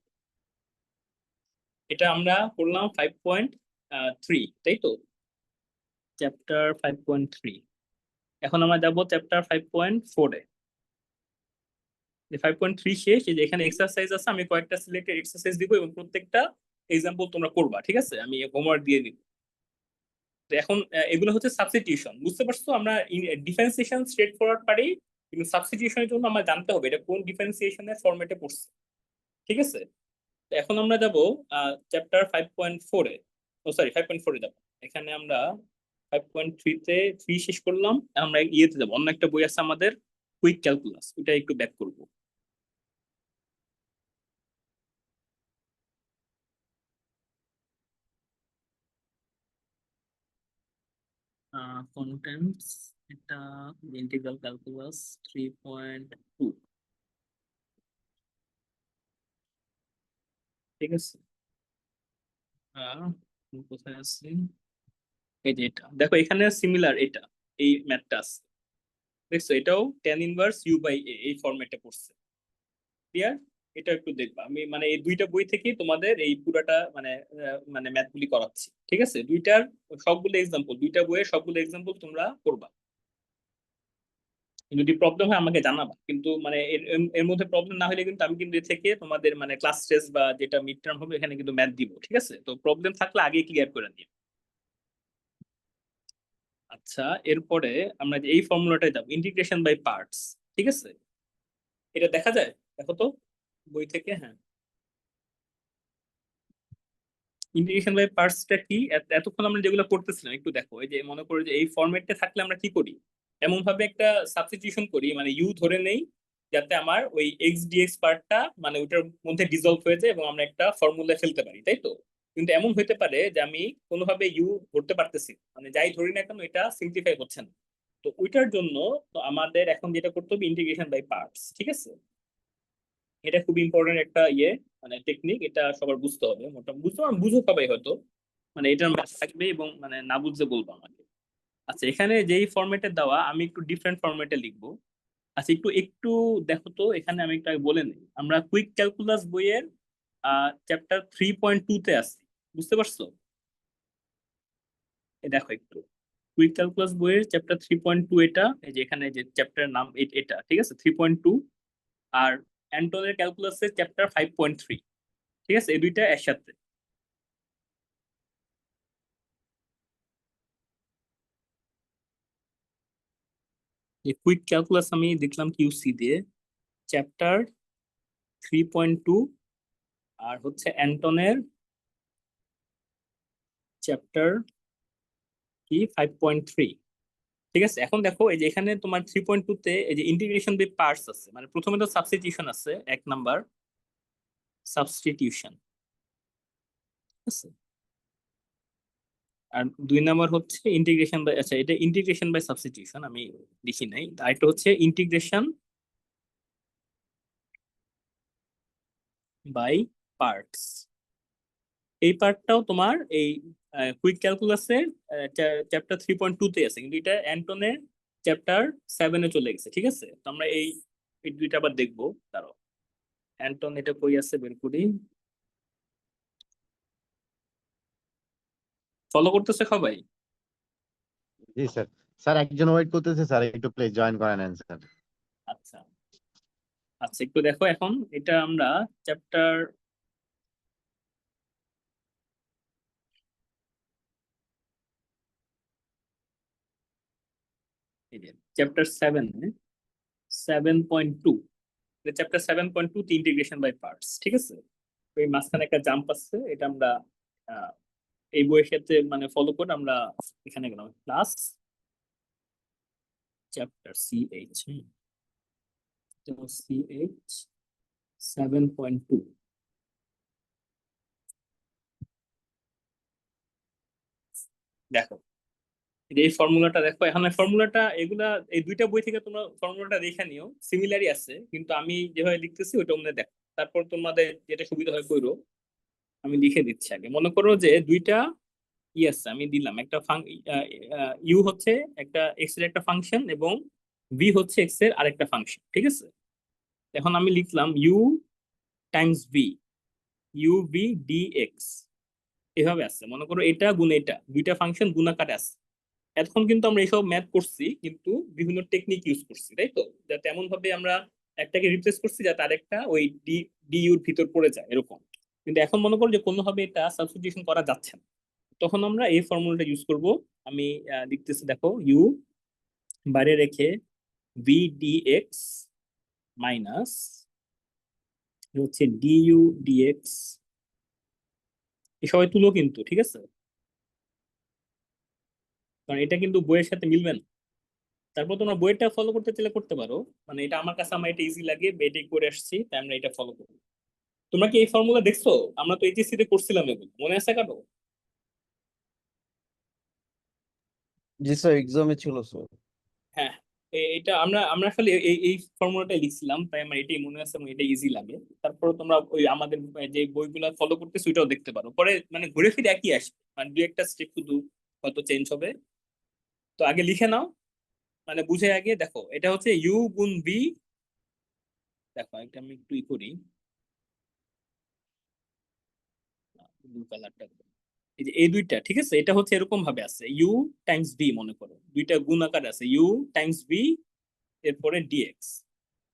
এটা আমরা করলাম 5.3, তাই তো? চ্যাপ্টার 5.3। এখন আমরা যাবো চ্যাপ্টার 5.4 এ। 5.3 শেষ, এই যে এখানে এক্সারসাইজ আছে, আমি কয়েকটা সিলেক্টেড এক্সারসাইজ দিব এবং প্রত্যেকটা এক্সাম্পল তোমরা করবা। ঠিক আছে, আমি হোমওয়ার্ক দিয়ে দিব। তো এখন এগুলো হচ্ছে সাবস্টিটিউশন, বুঝতে পারছো? আমরা ডিফারেন্সিয়েশন স্ট্রেট ফরওয়ার্ড পারি, কিন্তু সাবস্টিটিউশনের জন্য আমরা জানতে হবে এটা কোন ডিফারেন্সিয়েশনের ফরম্যাটে পড়ছে। ঠিক আছে, তো এখন আমরা যাব চ্যাপ্টার 5.4 এ, ও সরি 5.4 এ যাব। এখানে আমরা 5.3 তে 3 শেষ করলাম, আমরা ইয়েতে যাব, অন্য একটা বই আছে আমাদের কুইক ক্যালকুলাস, ওটা একটু ব্যাক করব। কন্টেন্টস, এটা ইন্টিগ্রাল ক্যালকুলাস 3.2। ঠিক আছে, কোথায় আছে, এই যে এটা দেখো, এখানে সিমিলার এটা, এই ম্যাথটা আছে, দেখছো? এটাও tan inverse you by a এই ফরম্যাটে পড়ছে। ক্লিয়ার? এটা একটু দেখবা, আমি মানে এই দুইটা বই থেকে তোমাদের এই পুরাটা মানে মানে ম্যাথগুলি করাচ্ছি। ঠিক আছে, দুইটার সবগুলো এক্সাম্পল, দুইটা বইয়ের সবগুলো এক্সাম্পল তোমরা করবা। যদি প্রবলেম হয় আমাকে জানাবা, কিন্তু মানে এর মধ্যে প্রবলেম না হলে কিন্তু আমি কিন্তু এ থেকে তোমাদের মানে ক্লাস টেস্ট বা যেটা মিড টার্ম হবে এখানে কিন্তু ম্যাথ দিব। ঠিক আছে, তো প্রবলেম থাকলে আগে ক্লিয়ার করে দিও। আচ্ছা, এরপরে আমরা যে এই ফর্মুলাটায় যাবো, ইন্টিগ্রেশন বাই পার্টস। ঠিক আছে, এটা দেখা যায়, দেখো তো বই থেকে। হ্যাঁ, ইন্টিগ্রেশন বাই পার্টসটা কি, এতক্ষণ আমরা যেগুলো করতেছিলাম একটু দেখো। এই যে মনে করো যে এই ফরম্যাটটা থাকলে আমরা কি করি, এমন ভাবে একটা সাবস্টিটিউশন করি, মানে ইউ ধরে নেই, যাতে আমার ওই এক্স ডিএক্স পার্টটা মানে ওটার মধ্যে ডিজলভ হয়ে যায় এবং আমরা একটা ফর্মুলা ফেলতে পারি, তাই তো? কিন্তু এমন হইতে পারে যে আমি কোনোভাবে ইউ ধরতে পারতেছি, মানে যাই ধরি না কেন এটা সিম্পলিফাই হচ্ছে না। তো ওইটার জন্য তো আমাদের এখন যেটা করতে হবে ইন্টিগ্রেশন বাই পার্টস, ঠিক আছে? এটা খুব ইম্পর্টেন্ট একটা মানে টেকনিক, এটা সবার বুঝতে হবে, মোটামুটি বুঝো সবাই হয়তো, মানে এটার ম্যাথ থাকবে এবং মানে না বুঝতে বলবো আমাকে। আচ্ছা, এখানে যেই ফরম্যাটে দেওয়া আমি একটু ডিফারেন্ট ফরম্যাটে লিখবো। আচ্ছা, একটু একটু দেখো তো, এখানে আমি একটু আগে বলে নিই, আমরা কুইক ক্যালকুলাস বইয়ের চ্যাপ্টার 3.2 তে আছি, বুঝতে পারছো? এই দেখো একটু, কুইক ক্যালকুলাস বইয়ের চ্যাপ্টার 3.2 এটা, এই যে এখানে যে চ্যাপ্টার নাম এটা, ঠিক আছে, 3.2। আর অ্যান্টনের ক্যালকুলাসের চ্যাপ্টার 5.3, ঠিক আছে, এই দুইটা একসাথে। এই কুইক ক্যালকুলাস আমি দেখলাম কিউসি দিয়ে, চ্যাপ্টার 3.2, আর হচ্ছে অ্যান্টনের চ্যাপ্টার কি 5.3, ঠিক আছে। এখন দেখো এই যে এখানে তোমার 3.2 তে এই যে ইন্টিগ্রেশন বাই পার্টস আছে, মানে প্রথমে তো সাবস্টিটিউশন আছে, 1 নাম্বার সাবস্টিটিউশন, ঠিক আছে। আর 2 নাম্বার হচ্ছে ইন্টিগ্রেশন বাই, আচ্ছা এটা ইন্টিগ্রেশন বাই সাবস্টিটিউশন আমি লিখি নাই, আরেকটা হচ্ছে ইন্টিগ্রেশন বাই পার্টস। এই পার্টটাও তোমার এই কুইক ক্যালকুলাসের চ্যাপ্টার 3.2 তে আছে, কিন্তু এটা অ্যান্টনের চ্যাপ্টার 7-এ চলে গেছে, ঠিক আছে। তো আমরা এই দুইটা আবার দেখবো, দাঁড়াও, অ্যান্টন এটা কই আছে বের করি। ফলো করতেছে সবাই? জি স্যার। স্যার একজন ওয়েট করতেছে স্যার, একটু প্লিজ জয়েন করে নেন স্যার। আচ্ছা আচ্ছা, একটু দেখো, এখন এটা আমরা চ্যাপ্টার, এই যে chapter 7.2, chapter 7.2 integration by parts, ঠিক আছে। তো এই মাঝখানে একটা জাম্প আছে, এটা আমরা আহ, এই বইয়ের ক্ষেত্রে মানে ফলো করে আমরা এখানে গেলাম ক্লাস চ্যাপ্টার CH, CH 7.2। দেখো এই ফর্মুলাটা দেখো, এখানে ফর্মুলাটা এগুলা এই দুইটা বই থেকে তোমরা ফর্মুলাটা দেখে নিও, সিমিলারই আছে, কিন্তু আমি যেভাবে লিখতেছি ওইটা মনে দেখো, তারপর তোমাদের যেটা সুবিধা হয় করো। আমি লিখে দিচ্ছি আগে, মনে করো যে দুইটা আছে, আমি দিলাম একটা ইউ হচ্ছে একটা এক্স এর একটা ফাংশন এবং ভি হচ্ছে এক্স এর আরেকটা ফাংশন, ঠিক আছে। এখন আমি লিখলাম u times v, u v d x, এভাবে আছে, মনে করো এটা গুণ এটা, দুইটা ফাংশন গুণাকারে আছে। এখন কিন্তু আমরা এইসব ম্যাথ করছি, কিন্তু বিভিন্ন টেকনিক ইউজ করছি, তাই তো, যাতে এমন ভাবে আমরা একটাকে রিপ্লেস করছি যাতে আরেকটা ওই ডি ইউর ভিতর পড়ে যায় এরকম। কিন্তু এখন মনে করো যে কোনোভাবে এটা সাবস্টিটিউশন করা যাচ্ছে না, তখন আমরা এই ফর্মুলাটা ইউজ করব। আমি লিখতেছি, দেখো ইউ বাইরে রেখে ভি ডি এক্স মাইনাস হচ্ছে ডিইউ ডিএক্স, এই সবাই তুলো কিন্তু, ঠিক আছে, কারণ এটা কিন্তু বইয়ের সাথে মিলবে না। তারপর তোমরা বইটা ফলো করতে চাইলে করতে পারো, মানে এটা আমার কাছে আমার এটা ইজি লাগে, এটাই করে আসছি, তাই আমরা এটা ফলো করি। তোমরা কি এই ফর্মুলা দেখছো? আমরা তো এইচএসসি তে করছিলাম, এগুলো মনে আছে কারো? জি স্যার, এক্সামে ছিল স্যার। হ্যাঁ, এটা আমরা আমরা আসলে এই এই ফর্মুলাটা লিখছিলাম, তাই আমার এটাই মনে আছে এবং এটা ইজি লাগে। তারপর তোমরা ওই আমাদের যে বইগুলো ফলো করতেছো ওইটাও দেখতে পারো, পরে মানে ঘুরে ফিরে একই আসবে, মানে দুই একটা স্টেপ শুধু হয়তো চেঞ্জ হবে। তো আগে লিখে নাও, মানে বুঝে আগে দেখো, এটা হচ্ছে ইউ গুণ বি, দেখো এটা আমি একটু করি, ব্লু কালারটা, এই যে এই দুইটা, ঠিক আছে, এটা হচ্ছে এরকম ভাবে আছে, ইউ টাইমস বি, মনে করো দুইটা গুণ আকার আছে, ইউ টাইমস বি, এরপরে ডিএক্স।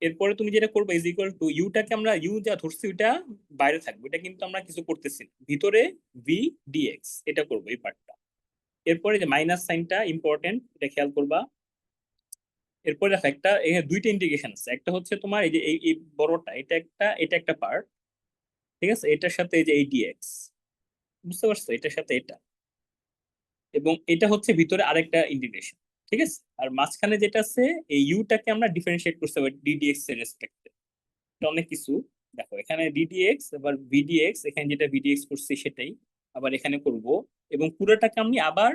এরপরে তুমি যেটা করবে ইজ ইকুয়াল টু ইউটাকে আমরা ইউ যা ধরছি ওইটা বাইরে থাকবে, এটা কিন্তু আমরা কিছু করতেছি না, ভিতরে ভি ডিএক্স এটা করবো এই পার্টটা। এরপরে যে মাইনাস সাইনটা ইম্পর্টেন্ট, এটা খেয়াল করবা। এরপরে দেখো একটা এখানে দুইটা ইন্টিগ্রেশন আছে, একটা হচ্ছে তোমার এই যে এই বড়টা, এটা একটা পার্ট, ঠিক আছে, এটার সাথে এই যে এই ডিএক্স, বুঝতে পারছো, এটার সাথে এটা, এবং এটা হচ্ছে ভিতরে আরেকটা ইন্টিগ্রেশন, ঠিক আছে। আর মাঝখানে যেটা আছে এই ইউটাকে আমরা ডিফারেন্সিয়েট করতে পারি ডিডিএক্স এর রেসপেক্টে, এটা অনেক কিছু। দেখো এখানে ডিডিএক্স আবার ভিডিএক্স, এখানে যেটা ভিডিএক্স করছি সেটাই আবার এখানে করব, এবং পুরোটাকে আমি আবার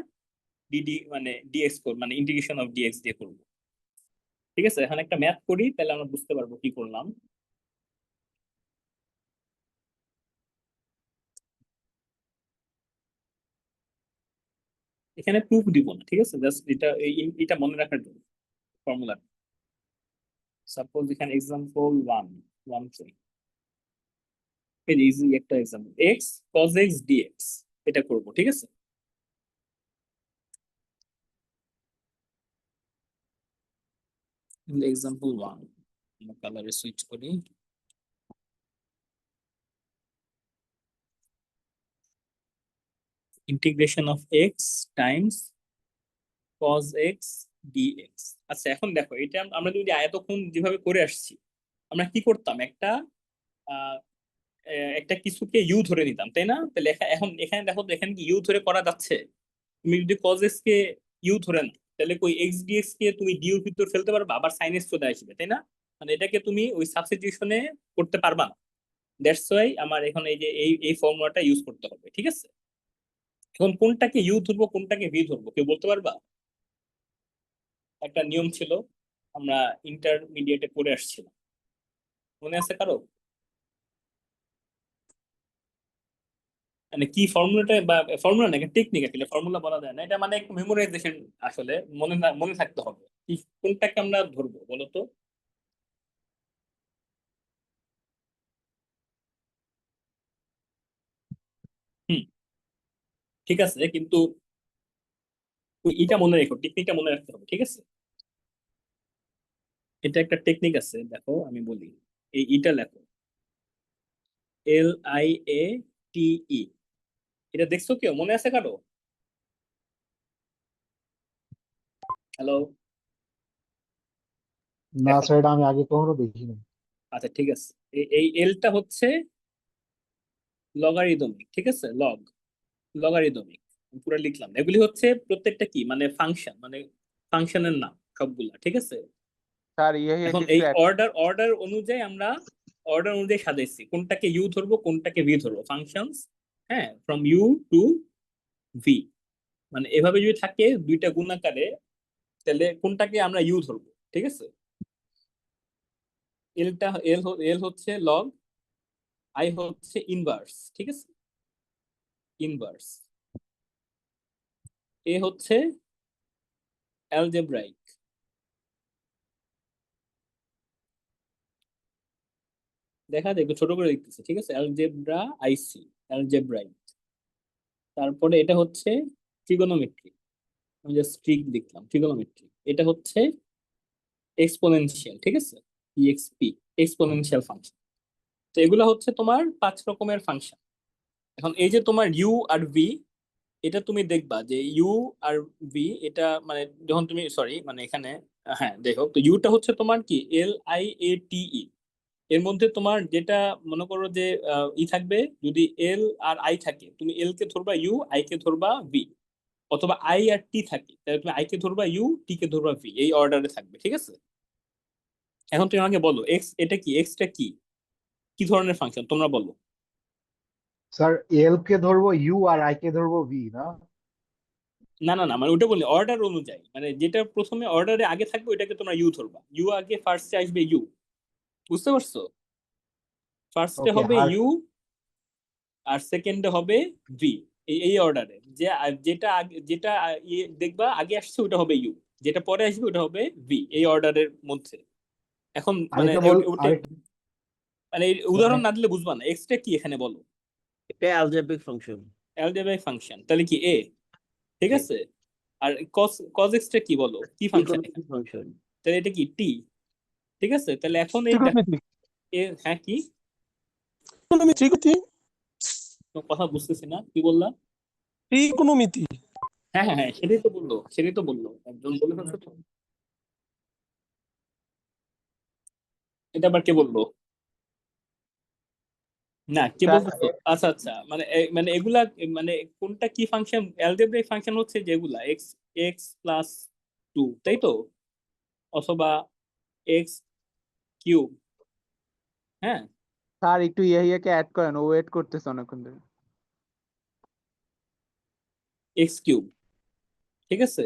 ডিডি মানে ডিএক্স মানে ইন্টিগ্রেশন অফ ডিএক্স দিয়ে করবো। ঠিক আছে, এখন একটা ম্যাথ করি তাহলে আমরা বুঝতে পারবো কি করলাম। এখানে প্রুফ দিব না, ঠিক আছে, জাস্ট এটা মনে রাখার জন্য ফর্মুলা। সাপোজ এখানে এক্সাম্পল 1 এই ইজি একটা example, x cos x d x এটা করব, ঠিক আছে। এক্সাম্পল 1 আমরা কালারে সুইচ করি। Integration of x Times cos x dx। আচ্ছা এখন দেখো, এটা আমরা যদি আয়তক্ষণ যেভাবে করে আসছি, আমরা কি করতাম, আহ, একটা কিছুকে ইউ ধরে নিতাম, তাই না? তাহলে এখন এখানে দেখো তো, এখানে কি ইউ ধরে করা যাচ্ছে? তুমি যদি cos x কে ইউ ধরে নাও, তাহলে কই x dx কে তুমি ডিউর ভিতর ফেলতে পারবা, আবার sin x চলে আসবে, তাই না? মানে এটাকে তুমি ওই সাবস্টিটিউশনে করতে পারবা না। দ্যাটস ওয়াই আমার এখন এই যে এই ফর্মুলাটা ইউজ করতে হবে, ঠিক আছে। এখন কোনটাকে ইউ ধরবো কোনটাকে ভি ধরবো কেউ বলতে পারবা? একটা নিয়ম ছিল, আমরা ইন্টারমিডিয়েটে পড়ে আসছিলাম, মনে আছে কারো? মানে কি ফর্মুলাটা, বা ফর্মুলা না, টেকনিক, আসলে ফর্মুলা বলা যায় না, এটা মানে একটু মেমোরাইজেশন, আসলে মনে থাকতে হবে কি কোনটাকে আমরা ধরবো বলো তো। হুম, ঠিক আছে, কিন্তু এটা মনে রেখো, টেকনিকটা মনে রাখতে হবে, ঠিক আছে। এটা একটা টেকনিক আছে, দেখো আমি বলি, এটা লেখো LIATE, এটা দেখছো কেউ, মনে আছে কারো? হ্যালো, না দেখো, স্যার, এটা আমি আগে কখনো দেখিনি। আচ্ছা ঠিক আছে, এই এলটা হচ্ছে লগারিদমিক, ঠিক আছে, লগারিদমিক, পুরো লিখলাম না। এগুলি হচ্ছে প্রত্যেকটা কি মানে ফাংশন, মানে ফাংশনের নাম সবগুলা, ঠিক আছে। স্যার ইয়ে এখন একটু এই add অর্ডার অনুযায়ী সাজাইছি, কোনটাকে ইউ ধরবো কোনটাকে ভি ধরবো, ফাংশনস, হ্যাঁ, ফ্রম ইউ টু ভি। মানে এভাবে যদি থাকে দুইটা গুণাকারে, তাহলে কোনটাকে আমরা ইউ ধরবো, ঠিক আছে। এলটা এল হচ্ছে লগ, আই হচ্ছে ইনভার্স, ঠিক আছে, ইনভার্স। এ হচ্ছে অ্যালজেব্রাইক, দেখা যায় একটু ছোট করে লিখতেছে, ঠিক আছে, অ্যালজেব্রা আইসি, অ্যালজেব্রাইক। তারপরে এটা হচ্ছে ট্রিগোনোমেট্রি, আমি জাস্ট ট্রিক লিখলাম, ট্রিগোনোমেট্রি। এটা হচ্ছে এক্সপোনেনশিয়াল, ঠিক আছে, ইএক্সপি, এক্সপোনেনশিয়াল ফাংশন। তো এগুলো হচ্ছে তোমার 5 রকমের ফাংশন। এখন এই যে তোমার ইউ আর ভি, এটা তুমি দেখবা যে ইউ আর ভি, এটা মানে যখন তুমি, সরি মানে এখানে, হ্যাঁ দেখো তো, ইউটা হচ্ছে তোমার কি LIATE, এর মধ্যে তোমার যেটা মনে করো যে থাকবে, যদি এল আর আই থাকে তুমি এল কে ধরবা ইউ, আই কে ধরবা ভি, অথবা আই আর টি থাকে তাহলে তুমি আই কে ধরবা ইউ, টি কে ধরবা ভি, এই অর্ডারে থাকবে, ঠিক আছে। এখন তুমি আমাকে বলো এক্স এটা কি, এক্সটা কি, কি ধরনের ফাংশন তোমরা বলো। স্যার, এল কে ধরবো ইউ আর আই কে ধরবো ভি, না? না না না, মানে ওটা বলি অর্ডার অনুযায়ী, মানে যেটা প্রথমে অর্ডারে আগে থাকবে ওইটাকে তোমরা ইউ ধরবা, ইউ আগে ফার্স্টে আসবে ইউ, বুঝতে পারছো? ফার্স্টে ওকে, হবে আর ইউ, আর সেকেন্ডে হবে ভি, এই অর্ডারে, যেটা দেখবা আগে আসছে ওটা হবে ইউ, যেটা পরে আসবে ওটা হবে ভি, এই অর্ডারের মধ্যে। এখন মানে আরেকটা বল, ওটা আরেক মানে এই মানে উদাহরণ না দিলে বুঝবা না, এক্সটা কি এখানে বলো। এটা অ্যালজেব্রিক ফাংশন। অ্যালজেব্রাইক ফাংশন, তাহলে কি এ, ঠিক জি। আছে। আর কজ এক্সটা কি বলো, কি ফাংশন এখানে, ত্রিকোণমিতিক ফাংশন। তাহলে এটা কি টি, ঠিক আছে। তাহলে এখন এই ত্রিকোণমিতি, হ্যাঁ কি, ত্রিকোণমিতি, তো কথা বুঝতেছি না কি বললা। ত্রিকোণমিতি। হ্যাঁ হ্যাঁ হ্যাঁ, সেটাই তো বললো একজন, বলে ফেলছো তো। এটা আবার কে বললো? না, কে স্যার বলতেছো? আচ্ছা আচ্ছা, মানে মানে এগুলা, মানে কোনটা কি ফাংশন, অ্যালজেব্রাইক ফাংশন হচ্ছে যেগুলা এক্স এক্স প্লাস 2, তাই তো, অথবা এক্স কিউব, হ্যাঁ, স্যার একটু ইয়াহিয়াকে অ্যাড করেন, ও ওয়েট করতেছে অনেকক্ষণ ধরে। এক্স কিউব, ঠিক আছে,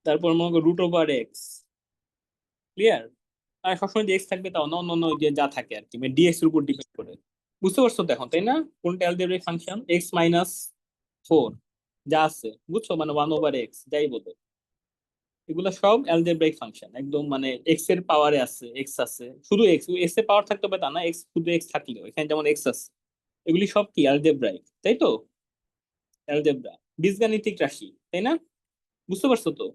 তারপর মনে করো রুট ওভার এক্স, ক্লিয়ার। আর সবসময় যে এক্স থাকবে তাও না, অন্য যে যা থাকে আর কি, মানে ডিএক্স এর উপর ডিপেন্ড করে। বুঝতে পারছো তো এখন, তাই না? কোনটা অ্যালজেব্রাইক ফাংশন, এক্স মাইনাস 4 যা আছে, বুঝছো, মানে 1/x যাই বলো, এগুলো সব অ্যালজেব্রাইক ফাংশন একদম, মানে এক্স এর পাওয়ারে আছে, এক্স আছে, শুধু এক্স, এক্স এর পাওয়ার থাকতে হবে তা না, এক্স শুধু এক্স থাকলেও এখানে যেমন এক্স আছে, এগুলি সব কি অ্যালজেব্রাইক, তাই তো? অ্যালজেব্রা বীজগাণিতিক রাশি, তাই না? বুঝতে পারছো তো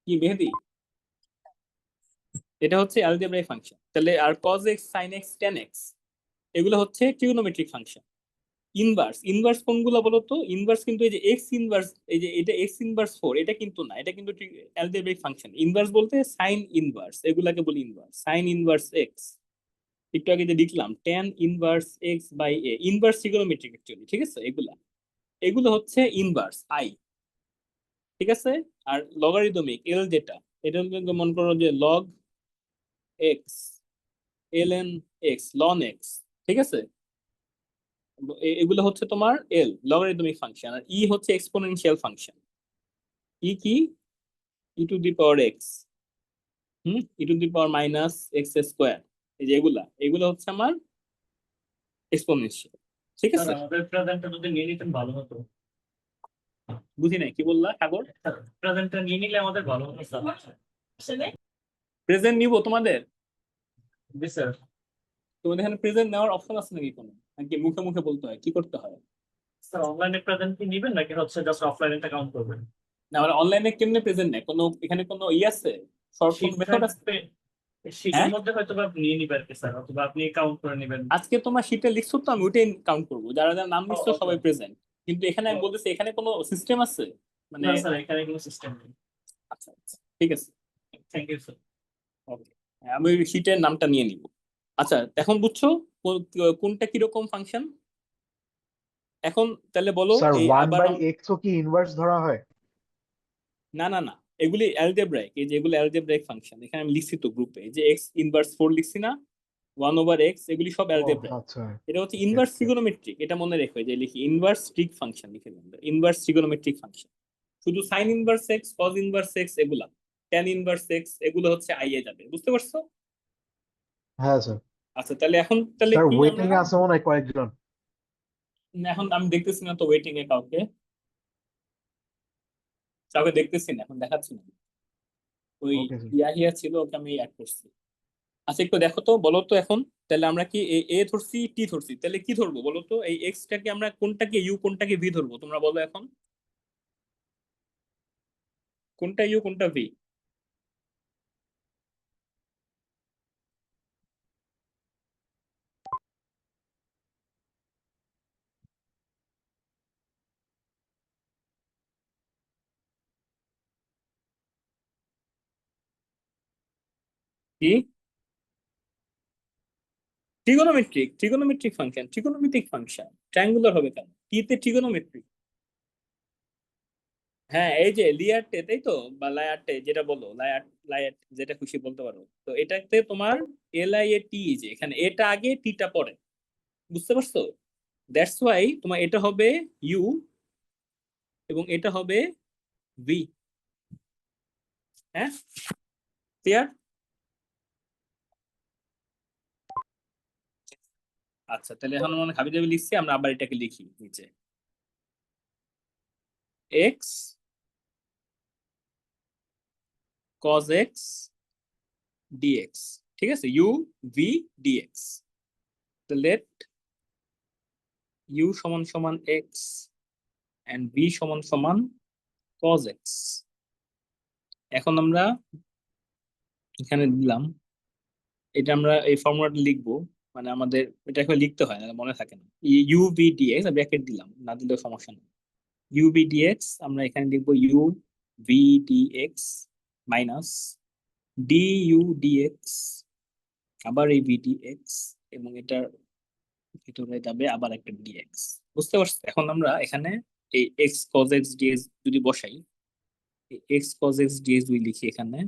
কি মেহেদি? এটা হচ্ছে অ্যালজেব্রাইক ফাংশন। তাহলে আর cos x sin x tan x এগুলো হচ্ছে ট্রিগোনোমেট্রিক ফাংশন। ইনভার্স, ইনভার্স কোনগুলো বলো তো? ইনভার্স কিন্তু এই যে এক্স ইনভার্স, এই যে এটা এক্স ইনভার্স 4, এটা কিন্তু না, এটা কিন্তু অ্যালজেব্রাইক ফাংশন। ইনভার্স বলতে সাইন ইনভার্স, এগুলাকে বলি ইনভার্স। সাইন ইনভার্স এক্স, একটু আগে যে লিখলাম tan inverse x by a, inverse trigonometric actually, ঠিক আছে? এগুলা, এগুলো হচ্ছে ইনভার্স আই, ঠিক আছে? আর লগারিদমিক এল যেটা, এটা হলো মনে করো যে log x, ln x, ln x, ঠিক আছে? এগুলো হচ্ছে তোমার এল লগারিদমিক ফাংশন। আর ই হচ্ছে এক্সপোনেনশিয়াল ফাংশন। ই কি? E to the power x, e to the power minus x square, এই যে এগুলা, এগুলো হচ্ছে আমার এক্সপোনেনশিয়াল, ঠিক স্যার আছে? আমাদের প্রেজেন্টটা যদি নিয়ে নিতেন ভালো হতো। বুঝি নাই কি বললা সাগর? প্রেজেন্টটা নিয়ে নিলে আমাদের ভালো হতো স্যার। প্রেজেন্ট নিব তোমাদের? জি স্যার। তোমাদের এখানে প্রেজেন্ট নেওয়ার অপশন আছে নাকি কোনো, নাকি মুখে মুখে বলতে হয়, কি করতে হয়? স্যার অনলাইনে প্রেজেন্ট কি নিবেন নাকি হচ্ছে জাস্ট অফলাইনে কাউন্ট করবেন? না মানে অনলাইনে কেমনে প্রেজেন্ট নেয়, কোনো এখানে কোনো ই আছে, শর্ট কোন শীট মেথড আছে? থাকবে, শীটের হ্যাঁ, মধ্যে হয়তো বা নিয়ে নিবেন আর কি স্যার, অথবা আপনি কাউন্ট করে নেবেন। আজকে তোমার শীটে লিখছো তো, আমি ওইটাই কাউন্ট করবো, যারা যারা নাম লিখছো ওকে। সবাই প্রেজেন্ট। কিন্তু এখানে আমি বলতেছি এখানে কোনো সিস্টেম আছে মানে? না স্যার এখানে কোনো সিস্টেম নেই। আচ্ছা আচ্ছা, ঠিক আছে, থ্যাংক ইউ স্যার। ওকে। আমি ওই শীটের নামটা নিয়ে নিব। আচ্ছা, এখন বুঝছো কোনটা কিরকম ফাংশন? এখন তাহলে বলো স্যার এই ওয়ান আবার বাই এক্স ও কি ইনভার্স ধরা হয়? না না না, এগুলি অ্যালজেব্রাইক, এই যে এগুলো অ্যালজেব্রাইক ফাংশন, এখানে আমি লিখছি তো গ্রুপে, যে এক্স ইনভার্স 4 লিখছি না, 1/x, এগুলি সব ও অ্যালজেব্রাইক। আচ্ছা, এটা হচ্ছে ইনভার্স ট্রিগোনোমেট্রিক, এটা মনে রেখো, যে লিখি ইনভার্স ট্রিক ফাংশন, লিখে দিলাম ইনভার্স ট্রিগোনোমেট্রিক ফাংশন। শুধু sign inverse x, cos inverse x, এগুলা ট্যান ইনভার্স এক্স, এগুলো হচ্ছে আই এ যাবে, বুঝতে পারছো? হ্যাঁ স্যার। আচ্ছা, তাহলে এখন তাহলে স্যার কি ওয়েটিং আমরা, এ আছে মনে হয় কয়েকজন। এখন আমি দেখতেছি না তো ওয়েটিং এ কাউকে, কাউকে দেখতেছি না, এখন দেখাচ্ছি না। ওই ওকে স্যার। ইয়াহিয়া ছিল, ওকে আমি অ্যাড করছি। আচ্ছা একটু দেখো তো, বলো তো এখন, তাহলে আমরা কি এ ধরছি, টি ধরছি, তাহলে কি ধরবো বলো তো? এই এক্সটাকে আমরা কোনটাকে ইউ কোনটাকে ভি ধরবো, তোমরা বলো এখন, কোনটা ইউ কোনটা ভি? কি? Trigonometric, trigonometric function, trigonometric function triangular হবে কেন? টি তে ট্রিগোনোমেট্রিক। হ্যাঁ, এই যে লিয়ারটে, তাই তো, বা লায়ারটে যেটা বলো, লায়ার লায়ার যেটা খুশি বলতে পারো। তো এটাতে তোমার এল আই এ টি, যে এখানে এটা আগে টিটা পরে, বুঝতে পারছো? দ্যাটস ওয়াই তোমার এটা হবে ইউ এবং এটা হবে ভি। হ্যাঁ, ক্লিয়ার? আচ্ছা, তাহলে এখন মনে হাবি জাবি লিখছি, আমরা আবার এটাকে লিখি নিচে, এক্স cos x dx, ঠিক আছে? ইউ ভি dx, তো লেট ইউ সমান সমান এক্স এন্ড ভি সমান সমান cos x। এখন আমরা এখানে দিলাম, এটা আমরা এই ফর্মুলাটা লিখবো, মানে আমাদের এটা এখন লিখতে হয় না, মনে থাকে না। ইউ ভি ডিএক্স ব্র্যাকেট দিলাম, না দিলেও সমস্যা নেই। ইউ ভি ডিএক্স আমরা এখানে লিখবো u v d x minus d u d x, আবার এই ভি ডিএক্স, এবং এটার ভিতরে যাবে আবার একটা ডিএক্স। বুঝতে পারছো? এখন আমরা এখানে এই এক্স কজ এক্স ডিএক্স যদি বসাই, এক্স কজ এক্স ডিএক্স যদি লিখি এখানে,